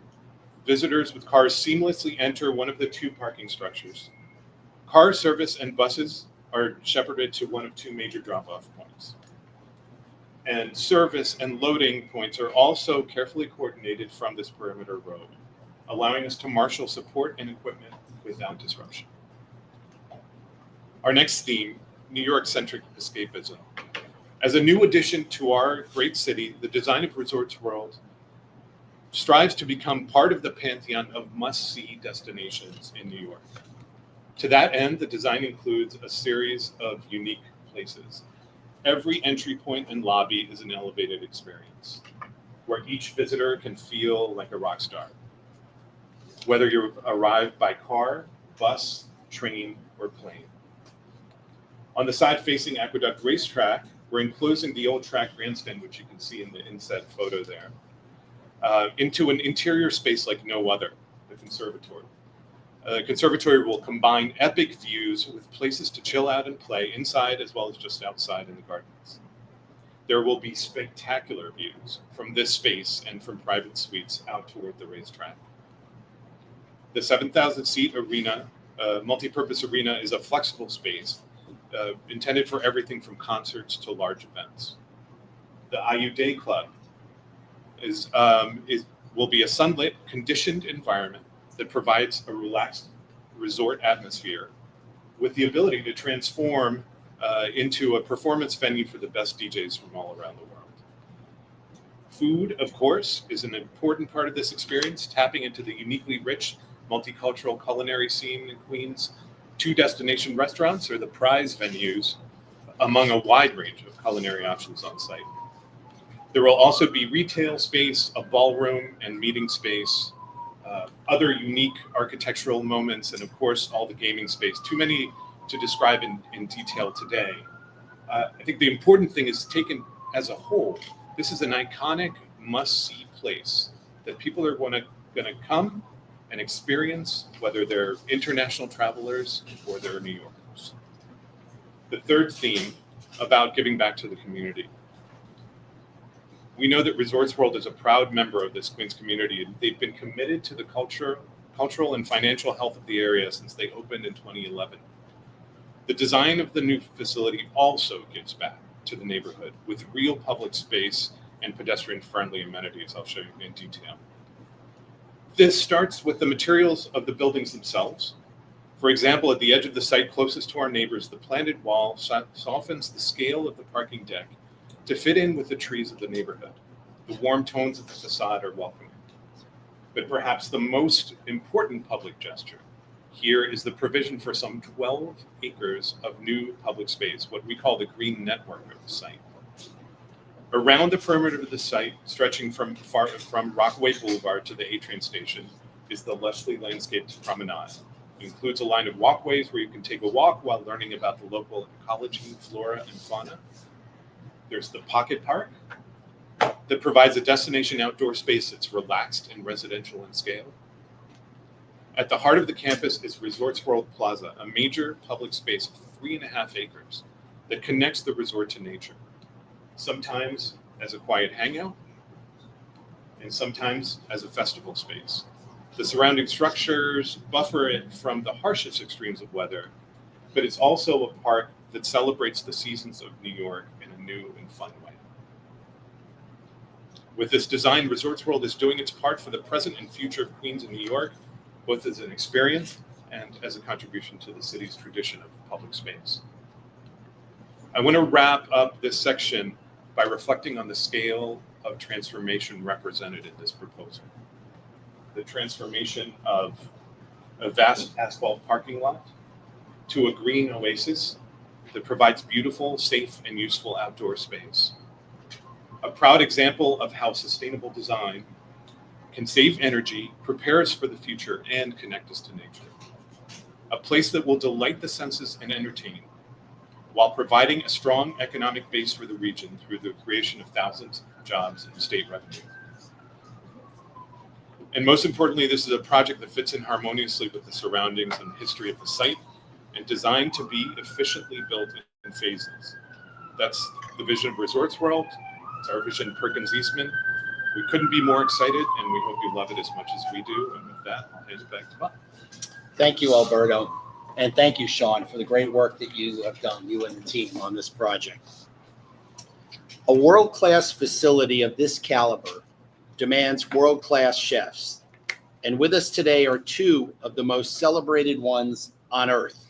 visitors with cars seamlessly enter one of the 2 parking structures. Car service and buses are shepherded to one of 2 major drop-off points. And service and loading points are also carefully coordinated from this perimeter road, allowing us to marshal support and equipment without disruption. Our next theme, New York-centric escapism. As a new addition to our great city, the design of Resorts World strives to become part of the pantheon of must-see destinations in New York. To that end, the design includes a series of unique places. Every entry point and lobby is an elevated experience, where each visitor can feel like a rock star. Whether you arrive by car, bus, train, or plane. On the side facing Aqueduct Racetrack, we're enclosing the old track grandstand, which you can see in the inset photo there, into an interior space like no other, the conservatory. The conservatory will combine epic views with places to chill out and play inside as well as just outside in the gardens. There will be spectacular views from this space and from private suites out toward the racetrack. The 7,000-seat arena, multi-purpose arena, is a flexible space intended for everything from concerts to large events. The IU Day Club will be a sunlit, conditioned environment that provides a relaxed resort atmosphere with the ability to transform into a performance venue for the best DJs from all around the world. Food, of course, is an important part of this experience, tapping into the uniquely rich multicultural culinary scene in Queens. 2 destination restaurants are the prize venues among a wide range of culinary options on site. There will also be retail space, a ballroom and meeting space, other unique architectural moments, and of course, all the gaming space. Too many to describe in detail today. I think the important thing is taken as a whole. This is an iconic must-see place that people are going to come and experience, whether they're international travelers or they're New Yorkers. The third theme about giving back to the community. We know that Resorts World is a proud member of this Queens community, and they've been committed to the cultural and financial health of the area since they opened in 2011. The design of the new facility also gives back to the neighborhood with real public space and pedestrian-friendly amenities I'll show you in detail. This starts with the materials of the buildings themselves. For example, at the edge of the site closest to our neighbors, the planted wall softens the scale of the parking deck to fit in with the trees of the neighborhood. The warm tones of the facade are welcoming. But perhaps the most important public gesture here is the provision for some 12 acres of new public space, what we call the green network of the site. Around the perimeter of the site, stretching from Rockaway Boulevard to the A train station, is the Leslie Landscaped Promenade. It includes a line of walkways where you can take a walk while learning about the local ecology, flora, and fauna. There's the Pocket Park that provides a destination outdoor space that's relaxed and residential in scale. At the heart of the campus is Resorts World Plaza, a major public space of 3.5 acres that connects the resort to nature, sometimes as a quiet hangout, and sometimes as a festival space. The surrounding structures buffer it from the harshest extremes of weather, but it's also a park that celebrates the seasons of New York in a new and fun way. With this design, Resorts World is doing its part for the present and future of Queens and New York, both as an experience and as a contribution to the city's tradition of public space. I want to wrap up this section by reflecting on the scale of transformation represented in this proposal. The transformation of a vast asphalt parking lot to a green oasis that provides beautiful, safe, and useful outdoor space. A proud example of how sustainable design can save energy, prepare us for the future, and connect us to nature. A place that will delight the senses and entertain, while providing a strong economic base for the region through the creation of thousands of jobs and state revenue. And most importantly, this is a project that fits in harmoniously with the surroundings and history of the site and designed to be efficiently built in phases. That's the vision of Resorts World. It's our vision, Perkins Eastman. We couldn't be more excited, and we hope you love it as much as we do. And with that, I'll hand it back to Bob. Thank you, Alberto. And thank you, Sean, for the great work that you have done, you and the team, on this project. A world-class facility of this caliber demands world-class chefs. And with us today are two of the most celebrated ones on earth.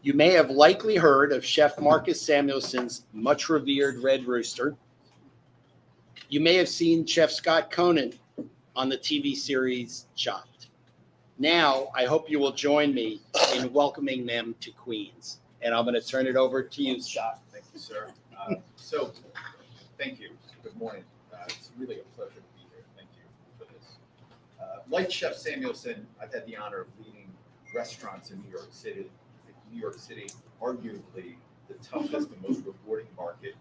You may have likely heard of Chef Marcus Samuelson's much revered Red Rooster. You may have seen Chef Scott Conant on the TV series Chopped. Now, I hope you will join me in welcoming them to Queens. And I'm going to turn it over to you, Scott. Thank you, sir. Thank you. Good morning. It's really a pleasure to be here. Thank you for this. Like Chef Samuelson, I've had the honor of leading restaurants in New York City. New York City, arguably the toughest and most rewarding market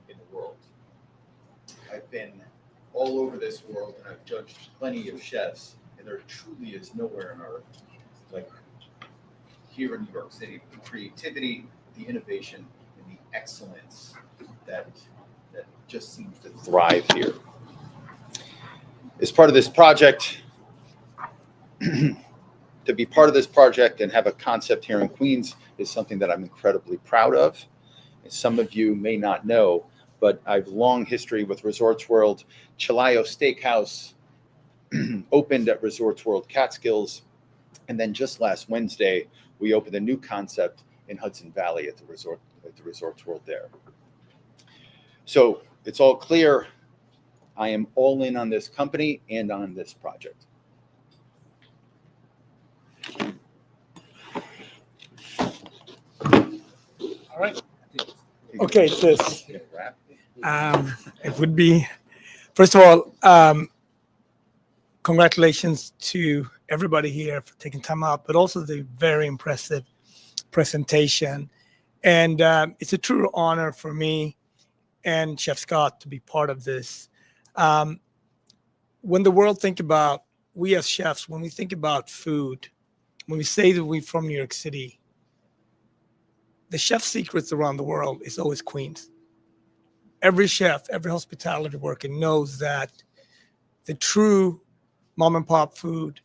in the world. I've been all over this world and I've judged plenty of chefs, and there truly is nowhere on earth like here in New York City. The creativity, the innovation, and the excellence that just seems to thrive here. As part of this project, to be part of this project and have a concept here in Queens is something that I'm incredibly proud of. And some of you may not know, but I've long history with Resorts World. Chilayo Steakhouse opened at Resorts World Catskills. And then just last Wednesday, we opened a new concept in Hudson Valley at the Resorts World there. So it's all clear. I am all in on this company and on this project. All right. Okay, this. It would be, first of all, congratulations to everybody here for taking time out, but also the very impressive presentation. And it's a true honor for me and Chef Scott to be part of this. When the world think about, we as chefs, when we think about food, when we say that we're from New York City, the chef secrets around the world is always Queens. Every chef, every hospitality worker knows that the true mom and pop food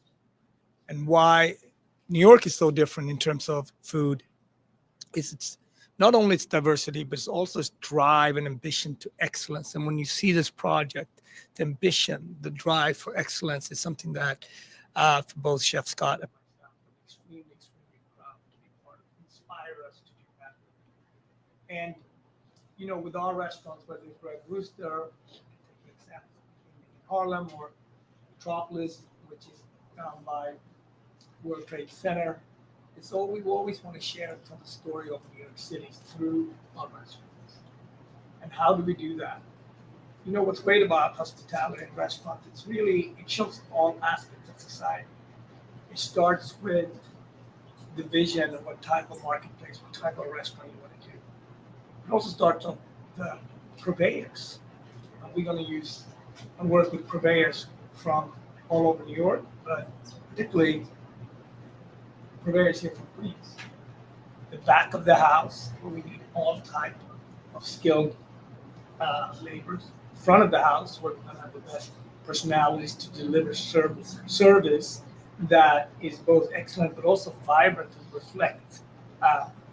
and why New York is so different in terms of food is it's not only its diversity, but it's also its drive and ambition to excellence. And when you see this project, the ambition, the drive for excellence is something that for both Chef Scott and myself, I'm extremely proud to be part of, inspire us to do better. And with our restaurants, whether it's Red Rooster, for example, in Harlem, or Metropolis, which is down by World Trade Center, it's all we always want to share and tell the story of New York City through our restaurants. And how do we do that? What's great about hospitality and restaurants, it shows all aspects of society. It starts with the vision of what type of marketplace, what type of restaurant you want to do. It also starts on the purveyors. We're going to use and work with purveyors from all over New York, but particularly purveyors here from Queens. The back of the house, where we need all type of skilled laborers. Front of the house, where we're going to have the best personalities to deliver service that is both excellent but also vibrant and reflects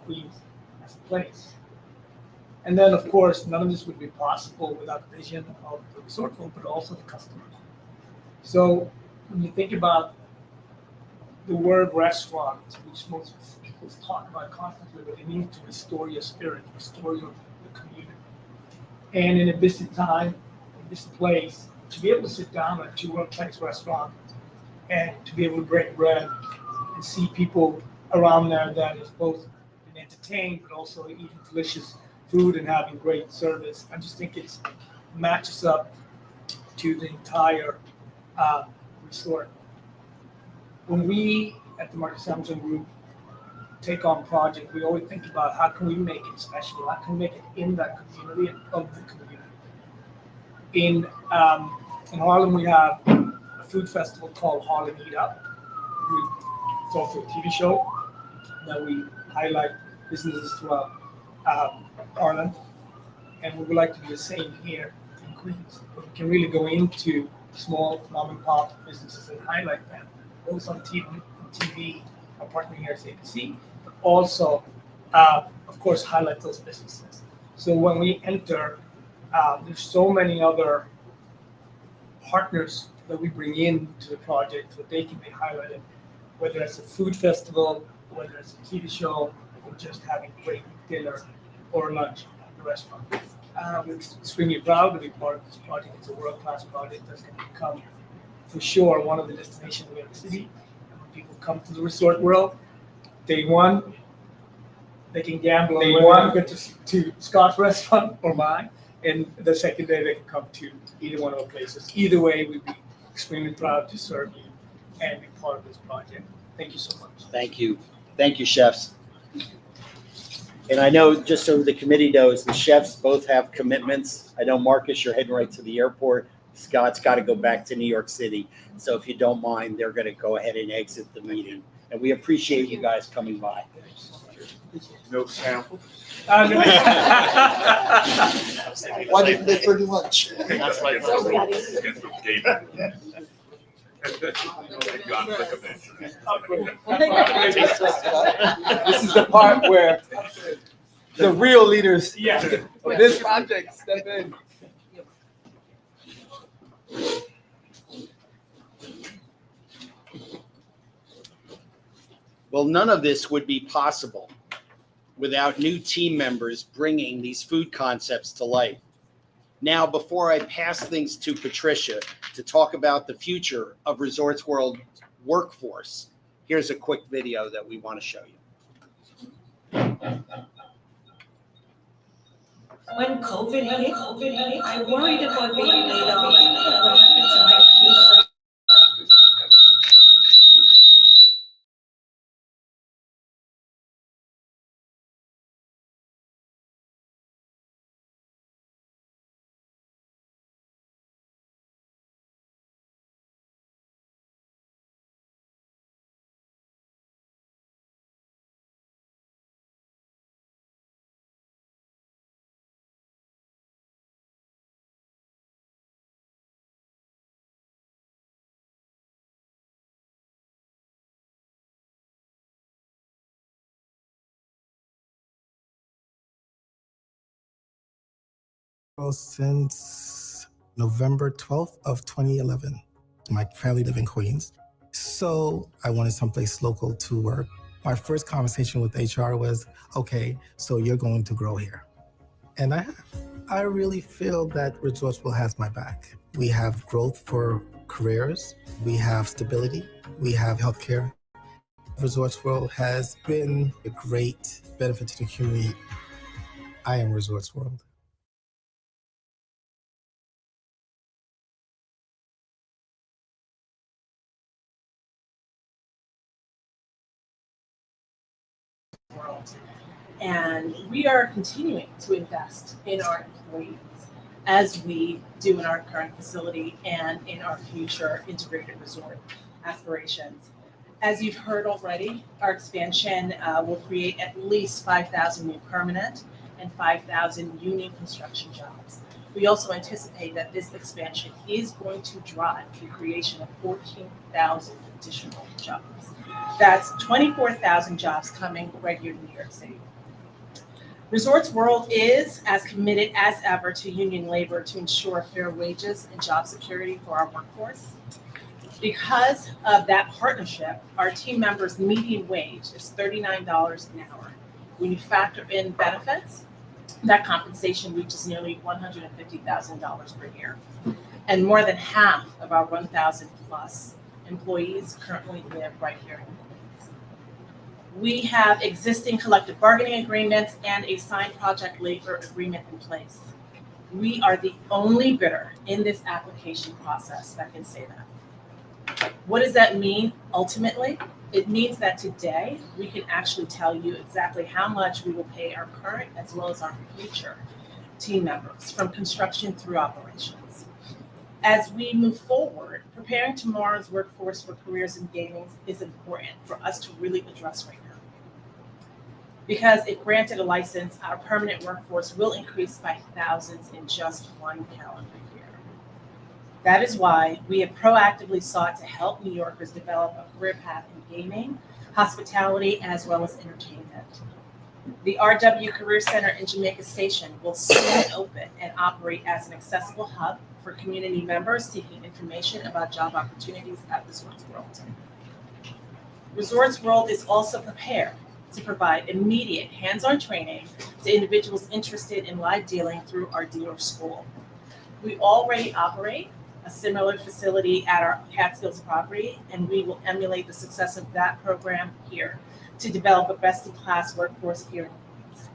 Queens as a place. And then, of course, none of this would be possible without the vision of the resort world, but also the customers. So when you think about the word restaurant, which most people talk about constantly, but it means to restore your spirit, restore the community. And in a busy time, in this place, to be able to sit down at two world-class restaurants and to be able to break bread and see people around there that is both being entertained but also eating delicious food and having great service, I just think it matches up to the entire resort. When we at the Marcus Hamilton Group take on projects, we always think about how can we make it special, how can we make it in that community and of the community. In Harlem, we have a food festival called Harlem Eat Up. It's also a TV show that we highlight businesses throughout Harlem, and we would like to do the same here in Queens. But we can really go into small mom and pop businesses and highlight them, both on TV, our partner here at ABC, but also, of course, highlight those businesses. So when we enter, there's so many other partners that we bring into the project so they can be highlighted, whether it's a food festival, whether it's a TV show, or just having great dinner or lunch at the restaurant. We're extremely proud to be part of this project. It's a world-class project that's going to become, for sure, one of the destinations in New York City. And when people come to the resort world, day one, they can gamble on whether they go to Scott's restaurant or mine, and the second day they can come to either one of the places. Either way, we'd be extremely proud to serve you and be part of this project. Thank you so much. Thank you. Thank you, chefs. And I know, just so the committee knows, the chefs both have commitments. I know, Marcus, you're heading right to the airport. Scott's got to go back to New York City. So if you don't mind, they're going to go ahead and exit the meeting. And we appreciate you guys coming by. No sample. Why didn't they bring lunch? That's like. This is the part where the real leaders of this project step in. Well, none of this would be possible without new team members bringing these food concepts to life. Now, before I pass things to Patricia to talk about the future of Resorts World workforce, here's a quick video that we want to show you. When COVID hit, I worried about being laid off. What happened to my future? Since November 12th of 2011. My family live in Queens. So I wanted someplace local to work. My first conversation with HR was, okay, so you're going to grow here. And I really feel that Resortsville has my back. We have growth for careers, we have stability, we have healthcare. Resortsville has been a great benefit to the community. I am Resorts World. World. And we are continuing to invest in our employees as we do in our current facility and in our future integrated resort aspirations. As you've heard already, our expansion will create at least 5,000 new permanent and 5,000 union construction jobs. We also anticipate that this expansion is going to drive the creation of 14,000 additional jobs. That's 24,000 jobs coming right here to New York City. Resorts World is as committed as ever to union labor to ensure fair wages and job security for our workforce. Because of that partnership, our team members' median wage is $39 an hour. When you factor in benefits, that compensation reaches nearly $150,000 per year. And more than half of our 1,000 plus employees currently live right here in Queens. We have existing collective bargaining agreements and a signed project labor agreement in place. We are the only bidder in this application process that can say that. What does that mean ultimately? It means that today we can actually tell you exactly how much we will pay our current as well as our future team members from construction through operations. As we move forward, preparing tomorrow's workforce for careers in gaming is important for us to really address right now. Because if granted a license, our permanent workforce will increase by thousands in just one calendar year. That is why we have proactively sought to help New Yorkers develop a career path in gaming, hospitality, as well as entertainment. The RW Career Center in Jamaica Station will soon open and operate as an accessible hub for community members seeking information about job opportunities at Resorts World. Resorts World is also prepared to provide immediate hands-on training to individuals interested in live dealing through our dealer school. We already operate a similar facility at our Catskills property, and we will emulate the success of that program here to develop a best-in-class workforce here in Queens.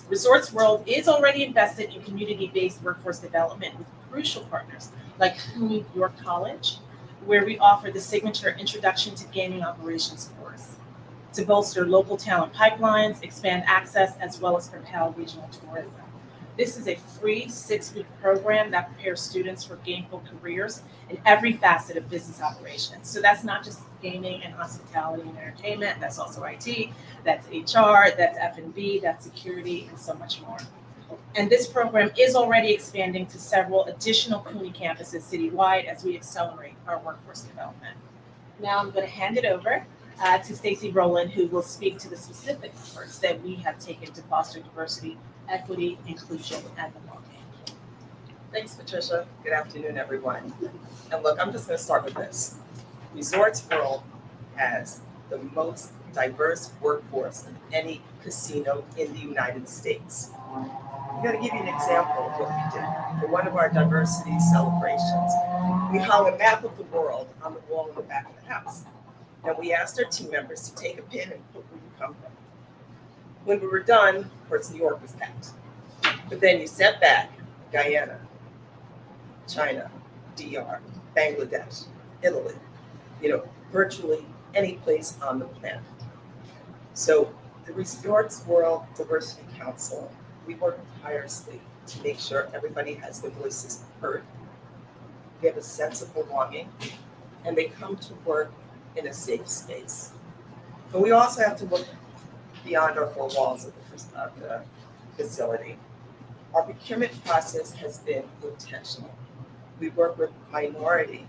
Resorts World is already invested in community-based workforce development with crucial partners like CUNY York College, where we offer the signature Introduction to Gaming Operations course to bolster local talent pipelines, expand access, as well as propel regional tourism. This is a free 6-week program that prepares students for gainful careers in every facet of business operations. So that's not just gaming and hospitality and entertainment, that's also IT, that's HR, that's F&B, that's security, and so much more. And this program is already expanding to several additional CUNY campuses citywide as we accelerate our workforce development. Now I'm going to hand it over to Stacey Rowland, who will speak to the specific efforts that we have taken to foster diversity, equity, inclusion, and belonging. Thanks, Patricia. Good afternoon, everyone. And look, I'm just going to start with this. Resorts World has the most diverse workforce of any casino in the United States. I'm going to give you an example of what we did. For one of our diversity celebrations, we hung a map of the world on the wall in the back of the house. And we asked our team members to take a pin and put where you come from. When we were done, of course, New York was packed. But then you sat back, Guyana, China, DR, Bangladesh, Italy, virtually any place on the planet. So the Resorts World Diversity Council, we work tirelessly to make sure everybody has their voices heard. They have a sense of belonging, and they come to work in a safe space. But we also have to look beyond our 4 walls of the facility. Our procurement process has been intentional. We work with minority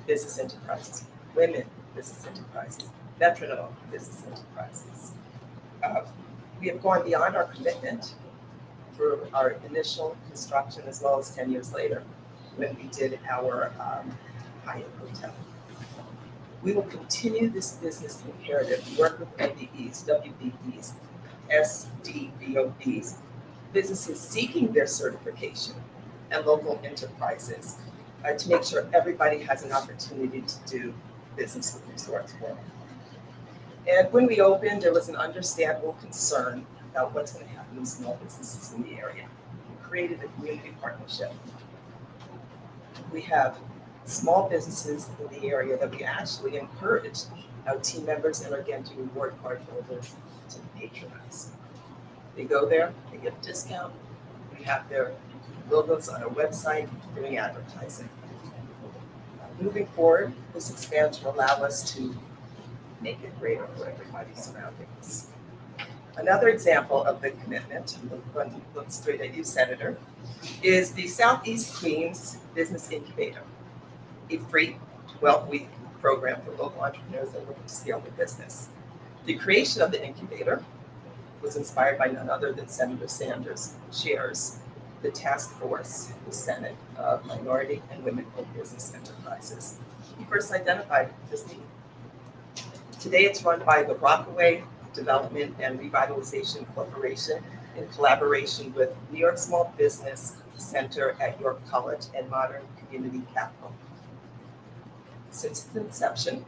business enterprises, women business enterprises, veteran-owned business enterprises. We have gone beyond our commitment through our initial construction as well as 10 years later when we did our Hyatt Hotel. We will continue this business imperative, work with MBEs, WBEs, SDVOBs, businesses seeking their certification, and local enterprises to make sure everybody has an opportunity to do business with Resorts World. And when we opened, there was an understandable concern about what's going to happen to small businesses in the area. We created a community partnership. We have small businesses in the area that we actually encourage our team members and our Genji reward card holders to patronize. They go there, they get a discount. We have their logos on our website doing advertising. Moving forward, this expansion will allow us to make it greater for everybody surrounding us. Another example of the commitment, look straight at you, Senator, is the Southeast Queens Business Incubator, a free 12-week program for local entrepreneurs that are looking to scale their business. The creation of the incubator was inspired by none other than Senator Sanders chairs the task force, the Senate of Minority and Women-Owned Business Enterprises. He first identified this need. Today it's run by the Rockaway Development and Revitalization Corporation in collaboration with New York Small Business Center at York College and Modern Community Capital. Since its inception,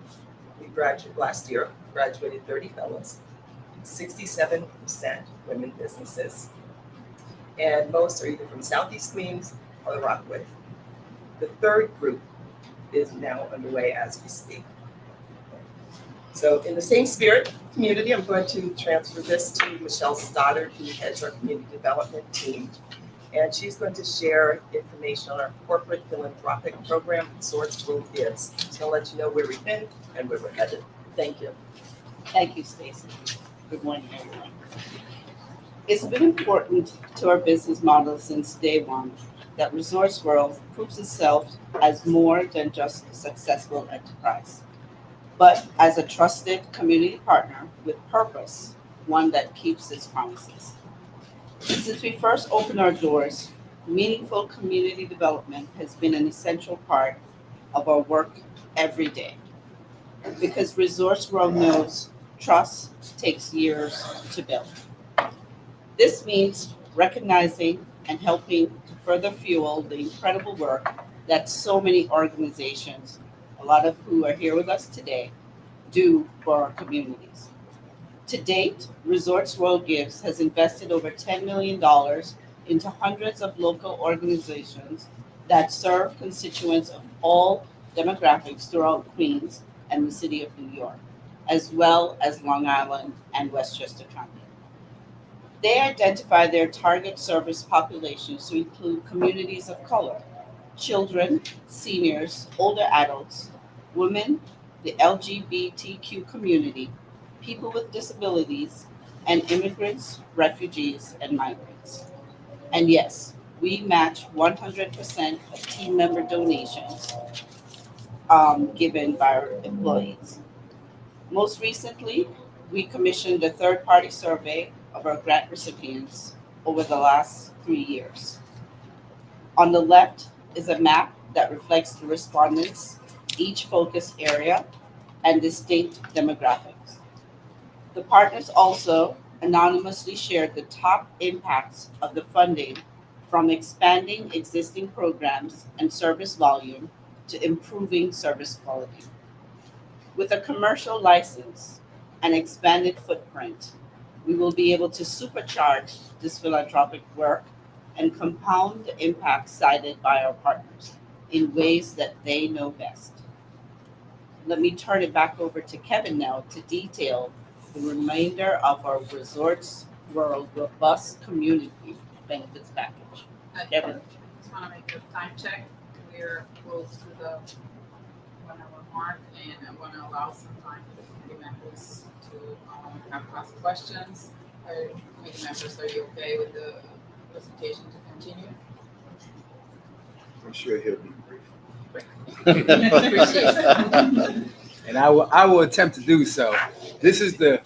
last year, graduated 30 fellows, 67% women businesses, and most are either from Southeast Queens or the Rockaway. The third group is now underway as we speak. So in the same spirit, community, I'm going to transfer this to Michelle Stoddard, who heads our community development team. And she's going to share information on our corporate philanthropic program, Resorts World Gives. She's going to let you know where we've been and where we're headed. Thank you. Thank you, Stacey. Good morning, everyone. It's been important to our business model since day one that Resorts World proves itself as more than just a successful enterprise, but as a trusted community partner with purpose, one that keeps its promises. Since we first opened our doors, meaningful community development has been an essential part of our work every day. Because Resorts World knows trust takes years to build. This means recognizing and helping to further fuel the incredible work that so many organizations, a lot of who are here with us today, do for our communities. To date, Resorts World Gives has invested over $10 million into hundreds of local organizations that serve constituents of all demographics throughout Queens and the city of New York, as well as Long Island and Westchester County. They identify their target service populations to include communities of color, children, seniors, older adults, women, the LGBTQ community, people with disabilities, and immigrants, refugees, and migrants. And yes, we match 100% of team member donations given by our employees. Most recently, we commissioned a third-party survey of our grant recipients over the last 3 years. On the left is a map that reflects the respondents, each focus area, and distinct demographics. The partners also anonymously shared the top impacts of the funding from expanding existing programs and service volume to improving service quality. With a commercial license and expanded footprint, we will be able to supercharge this philanthropic work and compound the impact cited by our partners in ways that they know best. Let me turn it back over to Kevin now to detail the remainder of our Resorts World robust community benefits package. Kevin. Just want to make a time check. We're close to the 1 hour mark, and I want to allow some time for the committee members to have ask questions. Committee members, are you okay with the presentation to continue? I'm sure he'll be And I will attempt to do so. This is the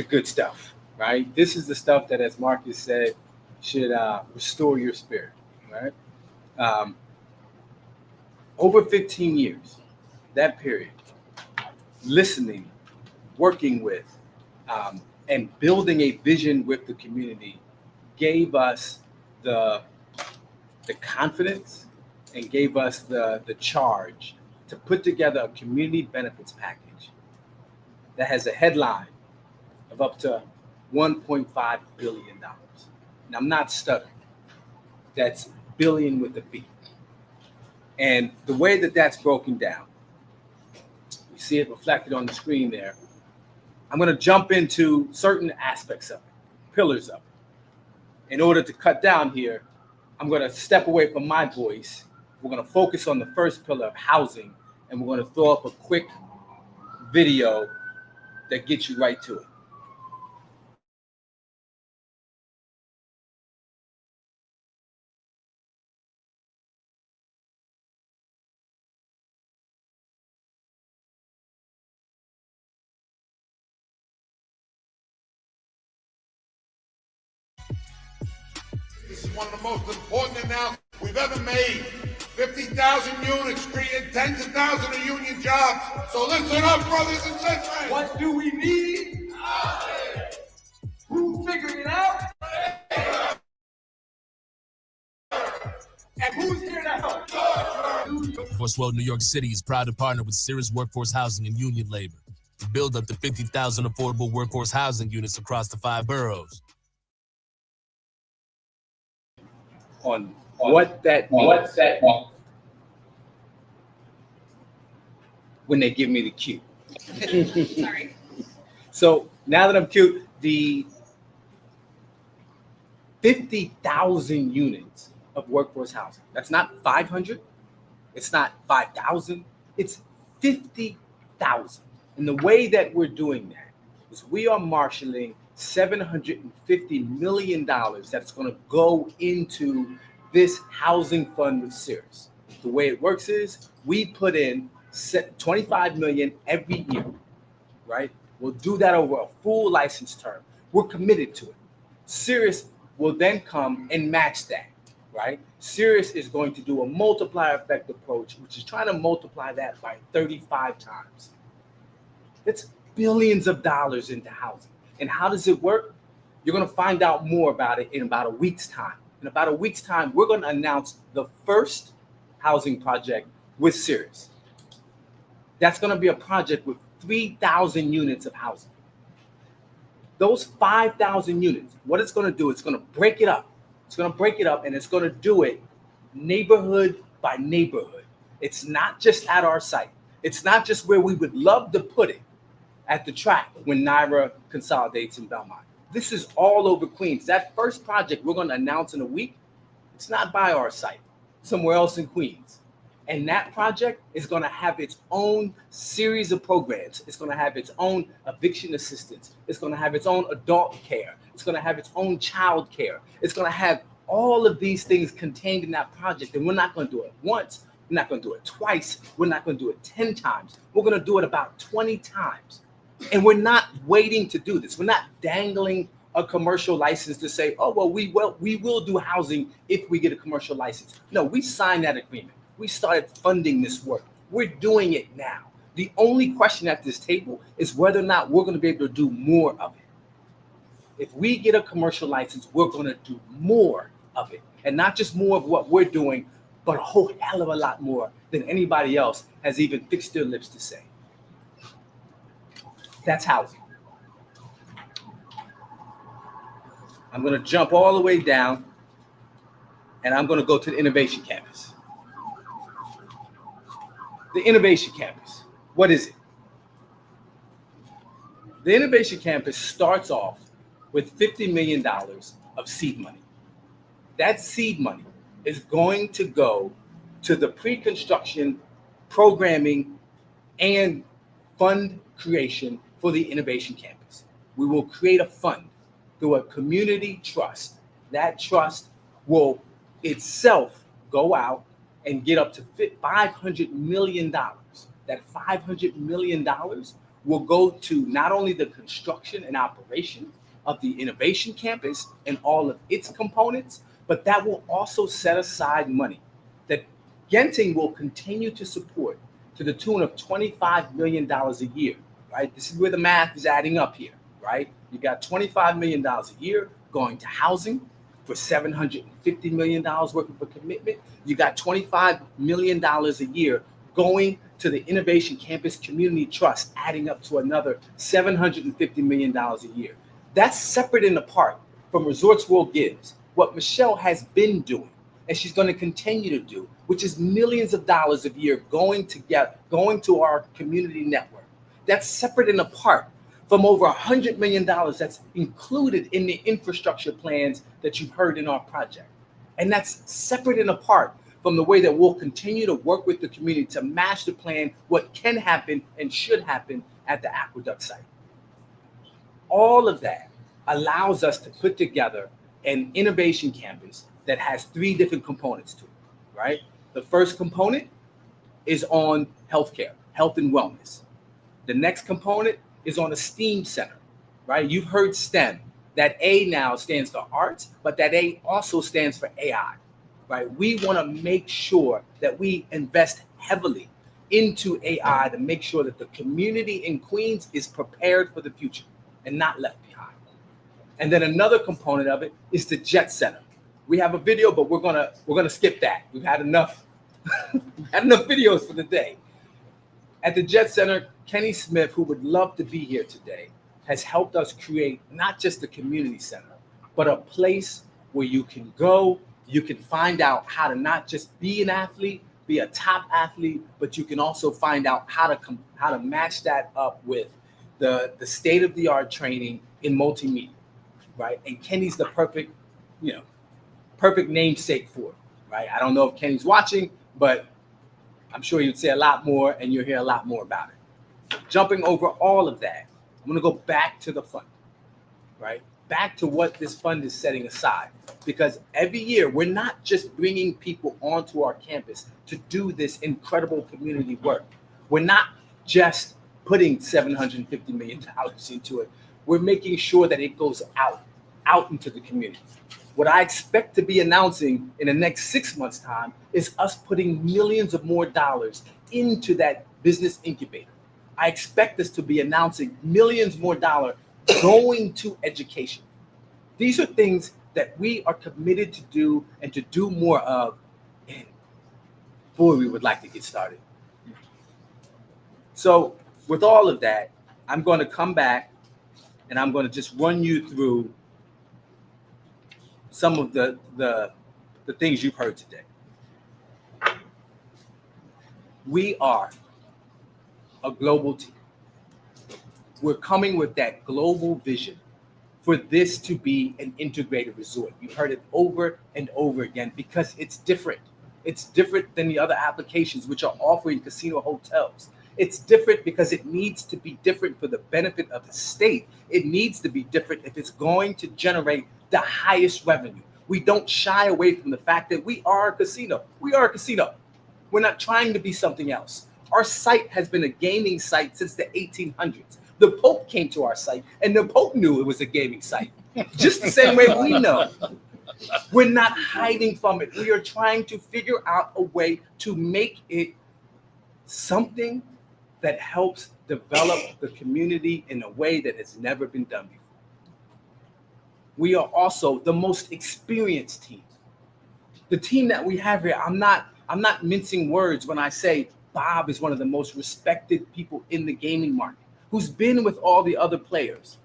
good stuff, right? This is the stuff that, as Marcus said, should restore your spirit, right? Over 15 years, that period, listening, working with, and building a vision with the community gave us the confidence and gave us the charge to put together a community benefits package that has a headline of up to $1.5 billion. And I'm not stuttering. That's billion with a B. And the way that that's broken down, you see it reflected on the screen there. I'm going to jump into certain aspects of it, pillars of it. In order to cut down here, I'm going to step away from my voice. We're going to focus on the first pillar of housing, and we're going to throw up a quick video that gets you right to it. This is one of the most important announcements we've ever made. 50,000 units, creating tens of thousands of union jobs. So listen up, brothers and sisters. What do we need? Who figured it out? And who's here to help? Workforce World New York City is proud to partner with Cirrus Workforce Housing and Union Labor to build up to 50,000 affordable workforce housing units across the 5 boroughs. On what that means when they give me the cue. Sorry. So now that I'm cute, the 50,000 units of workforce housing. That's not 500. It's not 5,000. It's 50,000. And the way that we're doing that is we are marshaling $750 million that's going to go into this housing fund with Cirrus. The way it works is we put in $25 million every year, right? We'll do that over a full license term. We're committed to it. Cirrus will then come and match that, right? Cirrus is going to do a multiplier effect approach, which is trying to multiply that by 35 times. That's billions of dollars into housing. And how does it work? You're going to find out more about it in about a week's time. In about a week's time, we're going to announce the first housing project with Cirrus. That's going to be a project with 3,000 units of housing. Those 5,000 units, what it's going to do, it's going to break it up. It's going to break it up, and it's going to do it neighborhood by neighborhood. It's not just at our site. It's not just where we would love to put it, at the track when NYRA consolidates in Belmont. This is all over Queens. That first project we're going to announce in a week, it's not by our site, somewhere else in Queens. And that project is going to have its own series of programs. It's going to have its own eviction assistance. It's going to have its own adult care. It's going to have its own child care. It's going to have all of these things contained in that project. And we're not going to do it once. We're not going to do it twice. We're not going to do it 10 times. We're going to do it about 20 times. And we're not waiting to do this. We're not dangling a commercial license to say, oh, well, we will do housing if we get a commercial license. No, we signed that agreement. We started funding this work. We're doing it now. The only question at this table is whether or not we're going to be able to do more of it. If we get a commercial license, we're going to do more of it. And not just more of what we're doing, but a whole hell of a lot more than anybody else has even fixed their lips to say. That's housing. I'm going to jump all the way down, and I'm going to go to the Innovation Campus. The Innovation Campus, what is it? The Innovation Campus starts off with $50 million of seed money. That seed money is going to go to the pre-construction, programming, and fund creation for the Innovation Campus. We will create a fund through a community trust. That trust will itself go out and get up to $500 million. That $500 million will go to not only the construction and operation of the Innovation Campus and all of its components, but that will also set aside money that Genting will continue to support to the tune of $25 million a year, right? This is where the math is adding up here, right? You got $25 million a year going to housing. for $750 million worth of a commitment. You got $25 million a year going to the Innovation Campus Community Trust, adding up to another $750 million a year. That's separate and apart from Resorts World Gives, what Michelle has been doing, and she's going to continue to do, which is millions of dollars a year going to our community network. That's separate and apart from over $100 million that's included in the infrastructure plans that you've heard in our project. And that's separate and apart from the way that we'll continue to work with the community to master plan what can happen and should happen at the Aqueduct site. All of that allows us to put together an innovation campus that has 3 different components to it, right? The first component is on healthcare, health and wellness. The next component is on a STEAM center, right? You've heard STEM. That A now stands for arts, but that A also stands for AI, right? We want to make sure that we invest heavily into AI to make sure that the community in Queens is prepared for the future and not left behind. And then another component of it is the Jet Center. We have a video, but we're gonna skip that. We've had enough, had enough videos for the day. At the Jet Center, Kenny Smith, who would love to be here today, has helped us create not just a community center, but a place where you can go, you can find out how to not just be an athlete, be a top athlete, but you can also find out how to match that up with the state-of-the-art training in multimedia, right? And Kenny's the perfect namesake for it, right? I don't know if Kenny's watching, but I'm sure you'd say a lot more and you'll hear a lot more about it. Jumping over all of that, I'm going to go back to the fund, right? Back to what this fund is setting aside. Because every year, we're not just bringing people onto our campus to do this incredible community work. We're not just putting $750 million into it. We're making sure that it goes out into the community. What I expect to be announcing in the next 6 months' time is us putting millions of more dollars into that business incubator. I expect us to be announcing millions more dollars going to education. These are things that we are committed to do and to do more of. And boy, we would like to get started. So with all of that, I'm going to come back and I'm going to just run you through some of the things you've heard today. We are a global team. We're coming with that global vision for this to be an integrated resort. You've heard it over and over again because it's different. It's different than the other applications which are offering casino hotels. It's different because it needs to be different for the benefit of the state. It needs to be different if it's going to generate the highest revenue. We don't shy away from the fact that we are a casino. We are a casino. We're not trying to be something else. Our site has been a gaming site since the 1800s. The Pope came to our site and the Pope knew it was a gaming site. Just the same way we know. We're not hiding from it. We are trying to figure out a way to make it something that helps develop the community in a way that has never been done before. We are also the most experienced team. The team that we have here, I'm not mincing words when I say Bob is one of the most respected people in the gaming market, who's been with all the other players.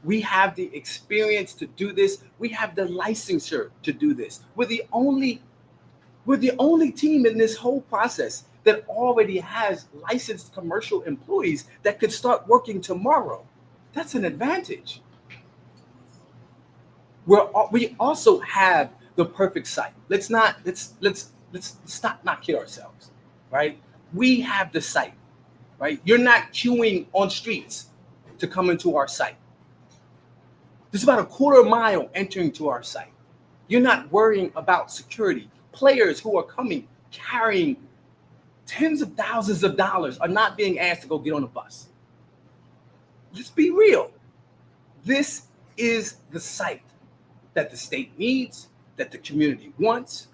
We have the experience to do this. We have the licensure to do this. We're the only team in this whole process that already has licensed commercial employees that could start working tomorrow. That's an advantage. We also have the perfect site. Let's not kid ourselves, right? We have the site, right? You're not queuing on streets to come into our site. There's about a quarter mile entering to our site. You're not worrying about security. Players who are coming carrying tens of thousands of dollars are not being asked to go get on a bus. Let's be real. This is the site that the state needs, that the community wants.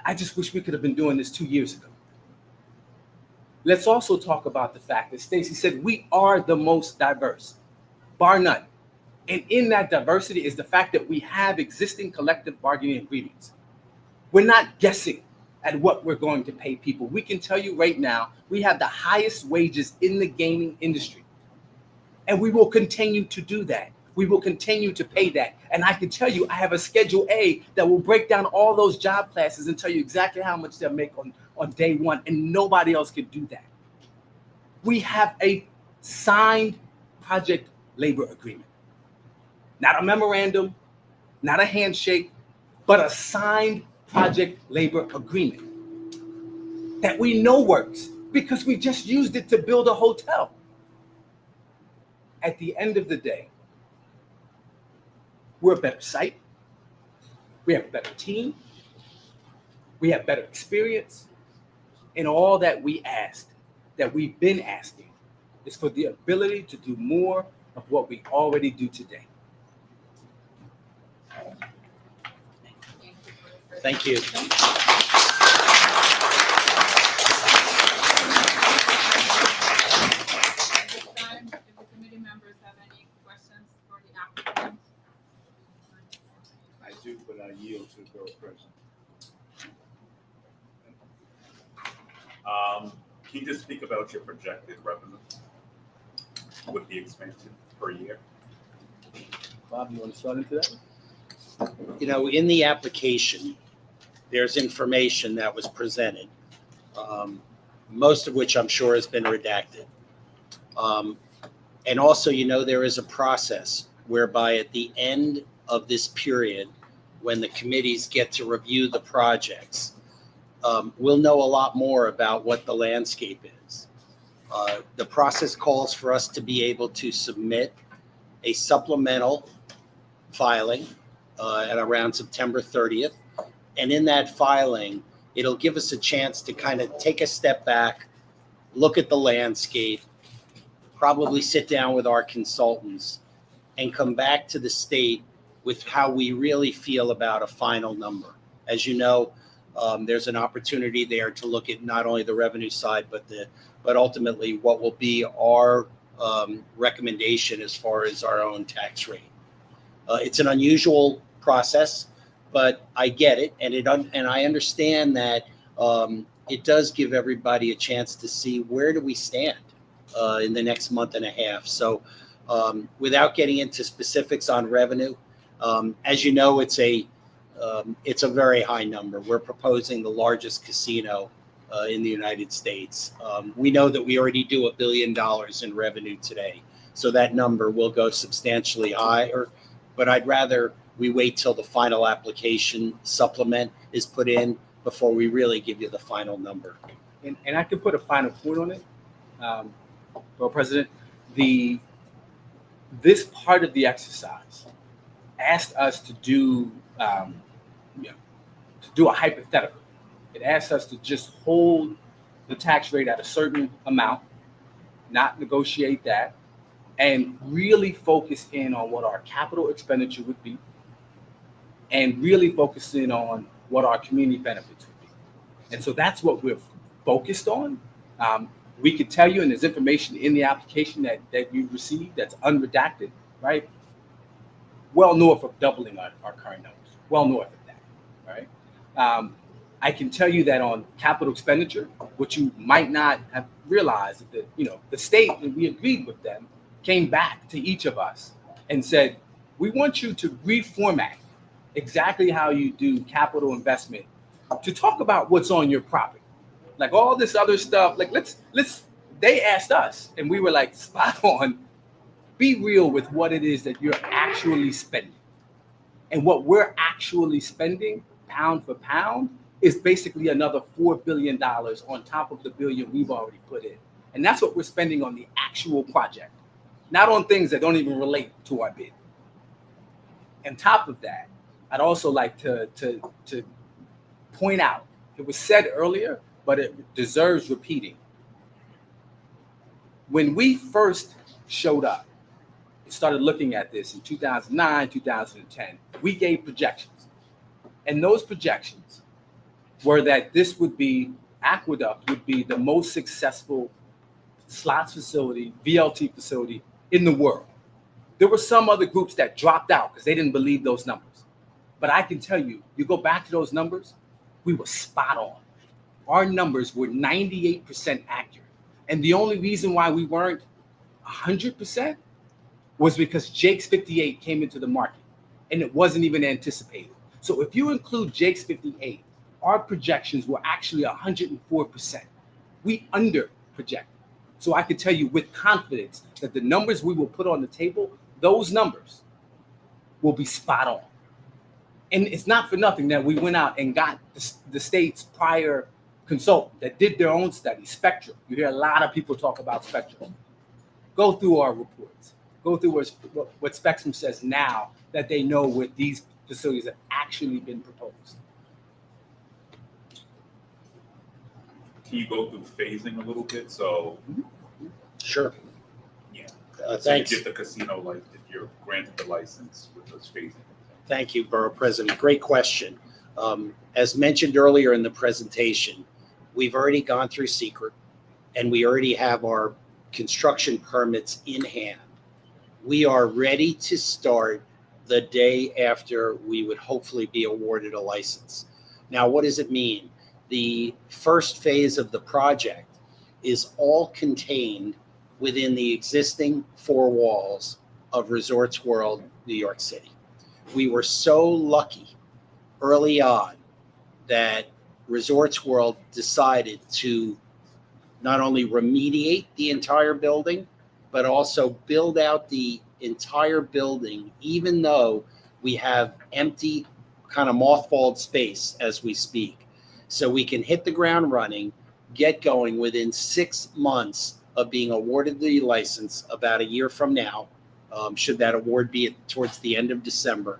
I just wish we could have been doing this 2 years ago. Let's also talk about the fact that Stacey said we are the most diverse, bar none. And in that diversity is the fact that we have existing collective bargaining agreements. We're not guessing at what we're going to pay people. We can tell you right now, we have the highest wages in the gaming industry. And we will continue to do that. We will continue to pay that. And I can tell you, I have a Schedule A that will break down all those job classes and tell you exactly how much they'll make on day one. And nobody else can do that. We have a signed project labor agreement. Not a memorandum, not a handshake, but a signed project labor agreement that we know works because we just used it to build a hotel. At the end of the day, we're a better site. We have a better team. We have better experience. And all that we asked, that we've been asking, is for the ability to do more of what we already do today. Thank you. I do, but I yield to the Borough President. Can you just speak about your projected revenue with the expansion per year? Bob, you want to start into that? You know, in the application, there's information that was presented, most of which I'm sure has been redacted. And also, you know, there is a process whereby at the end of this period, when the committees get to review the projects, we'll know a lot more about what the landscape is. The process calls for us to be able to submit a supplemental filing at around September 30th. And in that filing, it'll give us a chance to kind of take a step back, look at the landscape, probably sit down with our consultants and come back to the state with how we really feel about a final number. As you know, there's an opportunity there to look at not only the revenue side, but ultimately what will be our recommendation as far as our own tax rate. It's an unusual process, but I get it, and I understand that it does give everybody a chance to see where do we stand in the next month and a half. So without getting into specifics on revenue, as you know, it's a very high number. We're proposing the largest casino in the United States. We know that we already do $1 billion in revenue today, so that number will go substantially higher. But I'd rather we wait till the final application supplement is put in before we really give you the final number. And I can put a final point on it, Borough President. This part of the exercise asked us to do to do a hypothetical. It asked us to just hold the tax rate at a certain amount, not negotiate that, and really focus in on what our capital expenditure would be, and really focus in on what our community benefits would be. And so that's what we're focused on. We could tell you, and there's information in the application that you received that's unredacted, right? Well north of doubling our current numbers, well north of that, right? I can tell you that on capital expenditure, what you might not have realized, that the state, and we agreed with them, came back to each of us and said, we want you to reformat exactly how you do capital investment to talk about what's on your property. Like all this other stuff, like they asked us and we were like, spot on, be real with what it is that you're actually spending. And what we're actually spending pound for pound is basically another $4 billion on top of the billion we've already put in. And that's what we're spending on the actual project, not on things that don't even relate to our bid. On top of that, I'd also like to point out, it was said earlier, but it deserves repeating. When we first showed up and started looking at this in 2009, 2010, we gave projections. And those projections were that this would be, Aqueduct would be the most successful slots facility, VLT facility in the world. There were some other groups that dropped out because they didn't believe those numbers. But I can tell you, you go back to those numbers, we were spot on. Our numbers were 98% accurate. And the only reason why we weren't 100% was because Jake's 58 came into the market and it wasn't even anticipated. So if you include Jake's 58, our projections were actually 104%. We under projected. So I can tell you with confidence that the numbers we will put on the table, those numbers will be spot on. And it's not for nothing that we went out and got the state's prior consultant that did their own study, Spectrum. You hear a lot of people talk about Spectrum. Go through our reports. Go through what Spectrum says now that they know what these facilities have actually been proposed. Can you go through phasing a little bit? So, Sure. yeah. Thanks. So you get the casino, like if you're granted the license with those phasing. Thank you, Borough President. Great question. As mentioned earlier in the presentation, we've already gone through secret and we already have our construction permits in hand. We are ready to start the day after we would hopefully be awarded a license. Now, what does it mean? The first phase of the project is all contained within the existing four walls of Resorts World, New York City. We were so lucky early on that Resorts World decided to not only remediate the entire building, but also build out the entire building, even though we have empty, kind of mothballed space as we speak. So we can hit the ground running, get going within 6 months of being awarded the license about a year from now. Should that award be towards the end of December,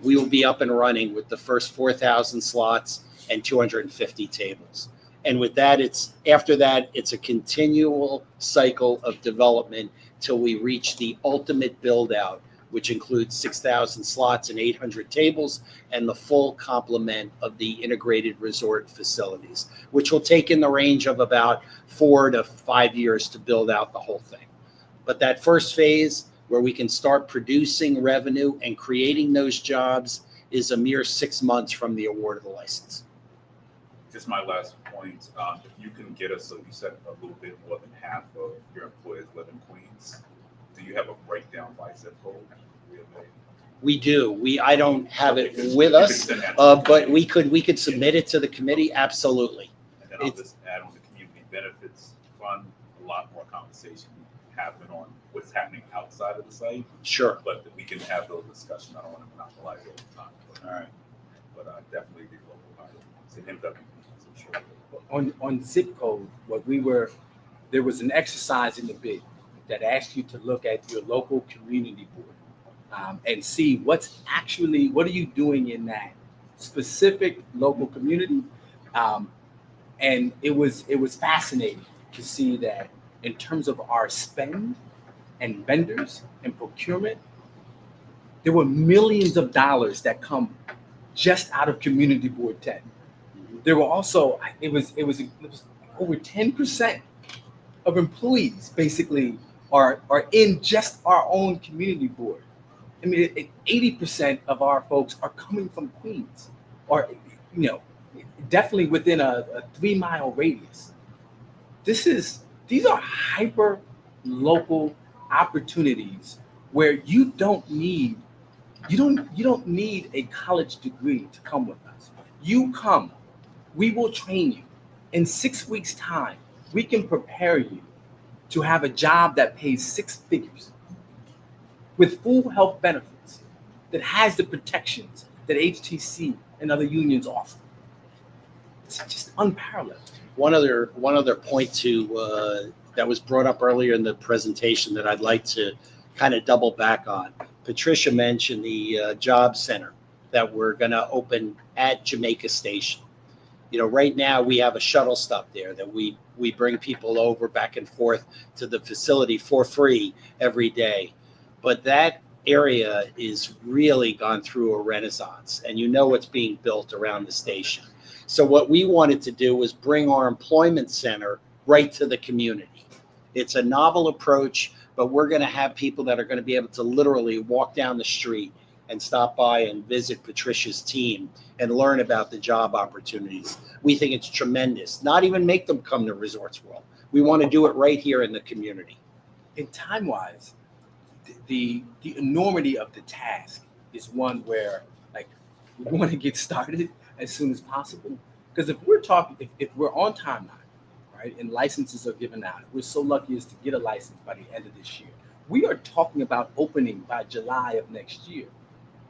we will be up and running with the first 4,000 slots and 250 tables. And with that, after that, it's a continual cycle of development till we reach the ultimate build out, which includes 6,000 slots and 800 tables and the full complement of the integrated resort facilities, which will take in the range of about 4 to 5 years to build out the whole thing. But that first phase where we can start producing revenue and creating those jobs is a mere 6 months from the award of the license. Just my last point, if you can get us, so you said a little bit more than half of your employees live in Queens. Do you have a breakdown by zip code? We do. I don't have it with us, but we could submit it to the committee. Absolutely. And then I'll just add on the community benefits fund. A lot more conversation happen on what's happening outside of the site. Sure. But we can have those discussions. I don't want to monopolize all the time. But, all right. But definitely the local pilot. It's an MW. On zip code, there was an exercise in the bid that asked you to look at your local community board and see what are you doing in that specific local community. And it was fascinating to see that in terms of our spend and vendors and procurement, there were millions of dollars that come just out of community board 10. There were also, it was over 10% of employees basically are in just our own community board. I mean, 80% of our folks are coming from Queens, or definitely within a 3-mile radius. These are hyper local opportunities where you don't need a college degree to come with us. You come. We will train you. In 6 weeks' time, we can prepare you to have a job that pays 6 figures with full health benefits, that has the protections that HTC and other unions offer. It's just unparalleled. One other point that was brought up earlier in the presentation that I'd like to kind of double back on. Patricia mentioned the job center that we're going to open at Jamaica Station. Right now we have a shuttle stop there that we bring people over back and forth to the facility for free every day. But that area is really gone through a renaissance, and what's being built around the station. So what we wanted to do was bring our employment center right to the community. It's a novel approach, but we're going to have people that are going to be able to literally walk down the street and stop by and visit Patricia's team and learn about the job opportunities. We think it's tremendous. Not even make them come to Resorts World. We want to do it right here in the community. In time-wise, the enormity of the task is one where, like, we want to get started as soon as possible. Because if we're talking, if we're on timeline, right, and licenses are given out, we're so lucky as to get a license by the end of this year. We are talking about opening by July of next year,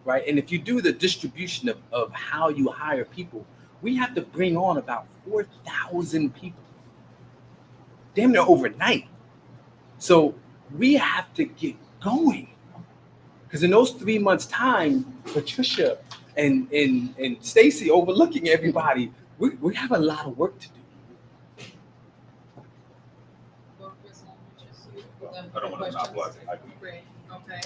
right? And if you do the distribution of how you hire people, we have to bring on about 4,000 people, damn near overnight. So we have to get going. Because in those 3 months' time, Patricia and Stacy overlooking everybody, we have a lot of work to do. I don't want to monopolize it. Great, okay.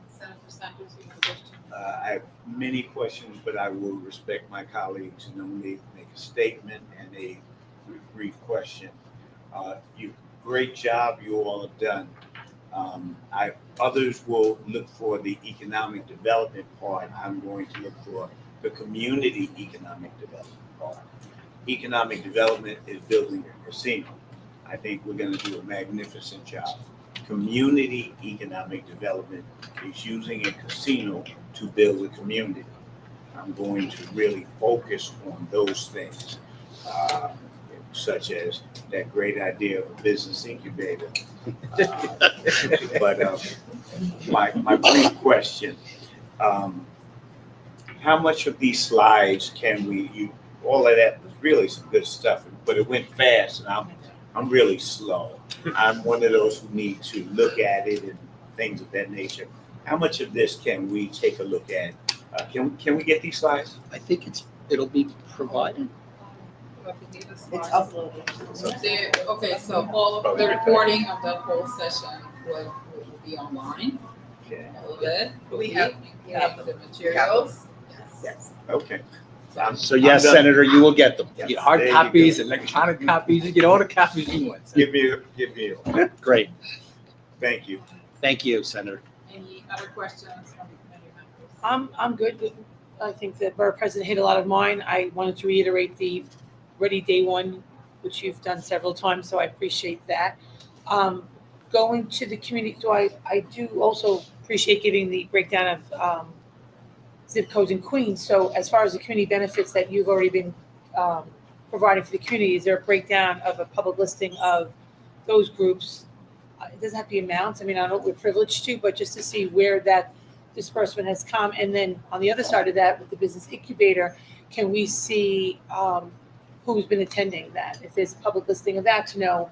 Senator Sanders, you have a question? I have many questions, but I will respect my colleagues and only make a statement and a brief question. Great job you all have done. Others will look for the economic development part. I'm going to look for the community economic development part. Economic development is building a casino. I think we're going to do a magnificent job. Community economic development is using a casino to build a community. I'm going to really focus on those things, such as that great idea of a business incubator. But my brief question, how much of these slides can we, all of that was really some good stuff, but it went fast and I'm really slow. I'm one of those who need to look at it and things of that nature. How much of this can we take a look at? Can we get these slides? I think it'll be provided. It's uploaded. So so all of the recording of the whole session will be online. Okay. All good? We have the materials. Yes. Okay. So yes, I'm done. Senator, you will get them. You get hard There you copies, go. electronic copies, you get all the copies you want. Give me a, Great. thank you. Thank you, Senator. Any other questions from the committee members? I'm good. I think the Borough President hit a lot of mine. I wanted to reiterate the Ready Day One, which you've done several times, so I appreciate that. Going to the community, so I do also appreciate giving the breakdown of zip codes in Queens. So as far as the community benefits that you've already been providing for the community, is there a breakdown of a public listing of those groups? It doesn't have to be amounts. I mean, I know we're privileged to, but just to see where that disbursement has come. And then on the other side of that, with the business incubator, can we see who's been attending that? If there's a public listing of that, to know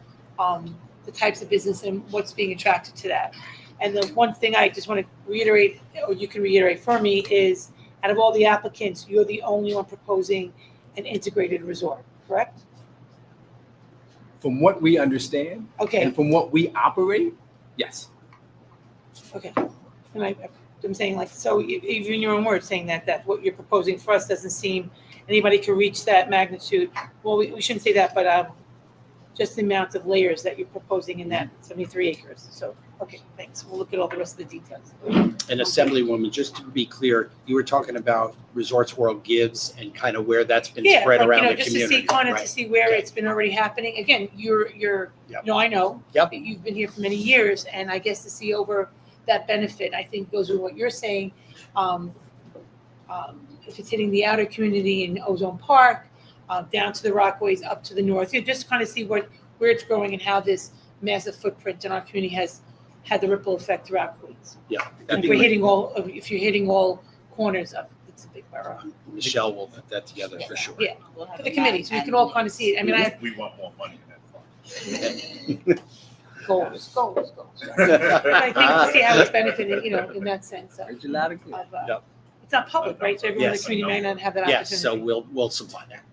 the types of business and what's being attracted to that. And the one thing I just want to reiterate, or you can reiterate for me, is out of all the applicants, you're the only one proposing an integrated resort, correct? From what we understand, Okay. and from what we operate, yes. Okay. And I'm saying, like, so even your own words saying that what you're proposing for us doesn't seem anybody can reach that magnitude. Well, we shouldn't say that, but just the amount of layers that you're proposing in that 73 acres. So, okay, thanks. We'll look at all the rest of the details. And Assemblywoman, just to be clear, you were talking about Resorts World Gives and kind of where that's been spread like, around the just community. to see kind of right? to see where it's been already happening. Again, you're Yep. I know Yep. that you've been here for many years, and I guess to see over that benefit, I think goes with what you're saying. If it's hitting the outer community in Ozone Park, down to the Rockaways, up to the north, you just kind of see where it's growing and how this massive footprint in our community has had the ripple effect throughout Queens. Yeah. And if you're hitting all corners of it's a big borough. Michelle will put that together for sure. Yeah, for the committee, so we can all kind of see it. I mean, We want more money in that fund. goals. But I think to see how it's benefiting, in that sense of, Heard you loud and clear. of, it's not public, right? So everyone in the Yes. community may not have that Yes, so opportunity. we'll supply that.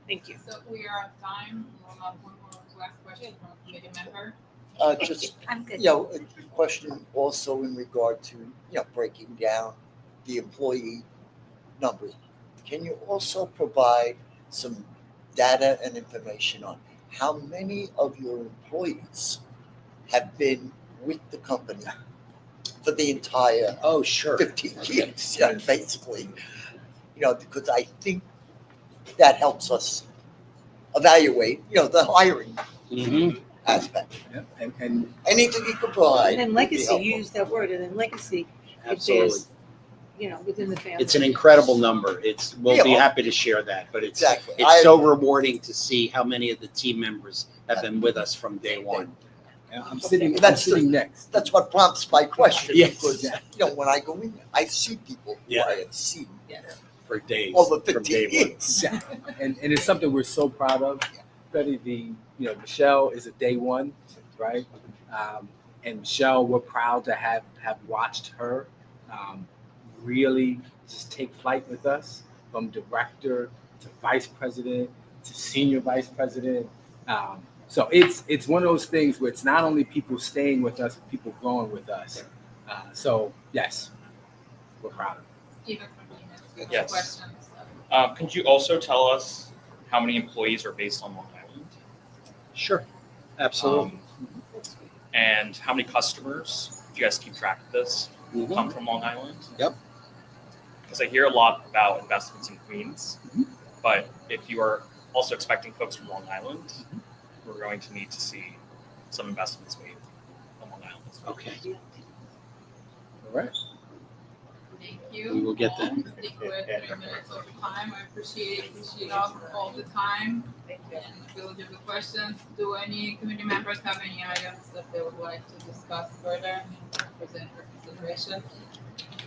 Thank you. So we are at time. We'll have one more last question from a committee member. Just, I'm good. a question also in regard to, breaking down the employee numbers. Can you also provide some data and information on how many of your employees have been with the company for the entire Oh, sure. 15 years, yeah, basically. You know, because I think that helps us evaluate, you know, the hiring aspect. Yeah, and Anything you can provide. And then would be legacy, helpful. you used that word, and then legacy, if Absolutely. there's, you know, within the family. It's an incredible number. We'll be Yeah. happy to share that, but it's Exactly. it's so rewarding to see how many of the team members have been with us from day one. I'm sitting next. That's what prompts my question. Yes. Because, you know, when I go in, I see people who Yeah. I have seen For days. over from 15 day one. years. And it's something we're so proud of. Betty, Michelle is a day one, right? And Michelle, we're proud to have watched her really just take flight with us from director to vice president to senior vice president. So it's one of those things where it's not only people staying with us, but people growing with us. So yes, we're proud of it. Stephen, Yes. questions? Could you also tell us how many employees are based on Long Island? Sure, absolutely. And how many customers, do you guys keep track of this, come from Long Island? Yep. Because I hear a lot about investments in Queens, but if you are also expecting folks from Long Island, we're going to need to see some investments made on Long Island as well. Okay. All right. Thank you. We will get that. I think we're at 3 minutes over time. I appreciate all the time. And we'll give the questions. Do any committee members have any items that they would like to discuss further, present for consideration?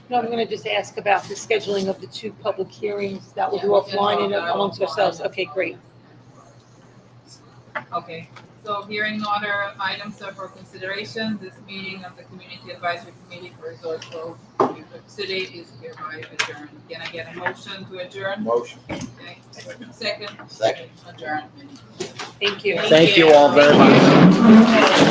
No, I'm gonna just ask about the scheduling of the 2 public hearings that will Yeah, do we can offline talk and about amongst offline. ourselves. Okay, great. Okay, so hearing no other items are for consideration, this meeting of the Community Advisory Committee for Resort Grove New York City is hereby adjourned. Can I get a motion to adjourn? Motion. Okay. Second? Second. Adjourn. Thank you. Thank you all very much.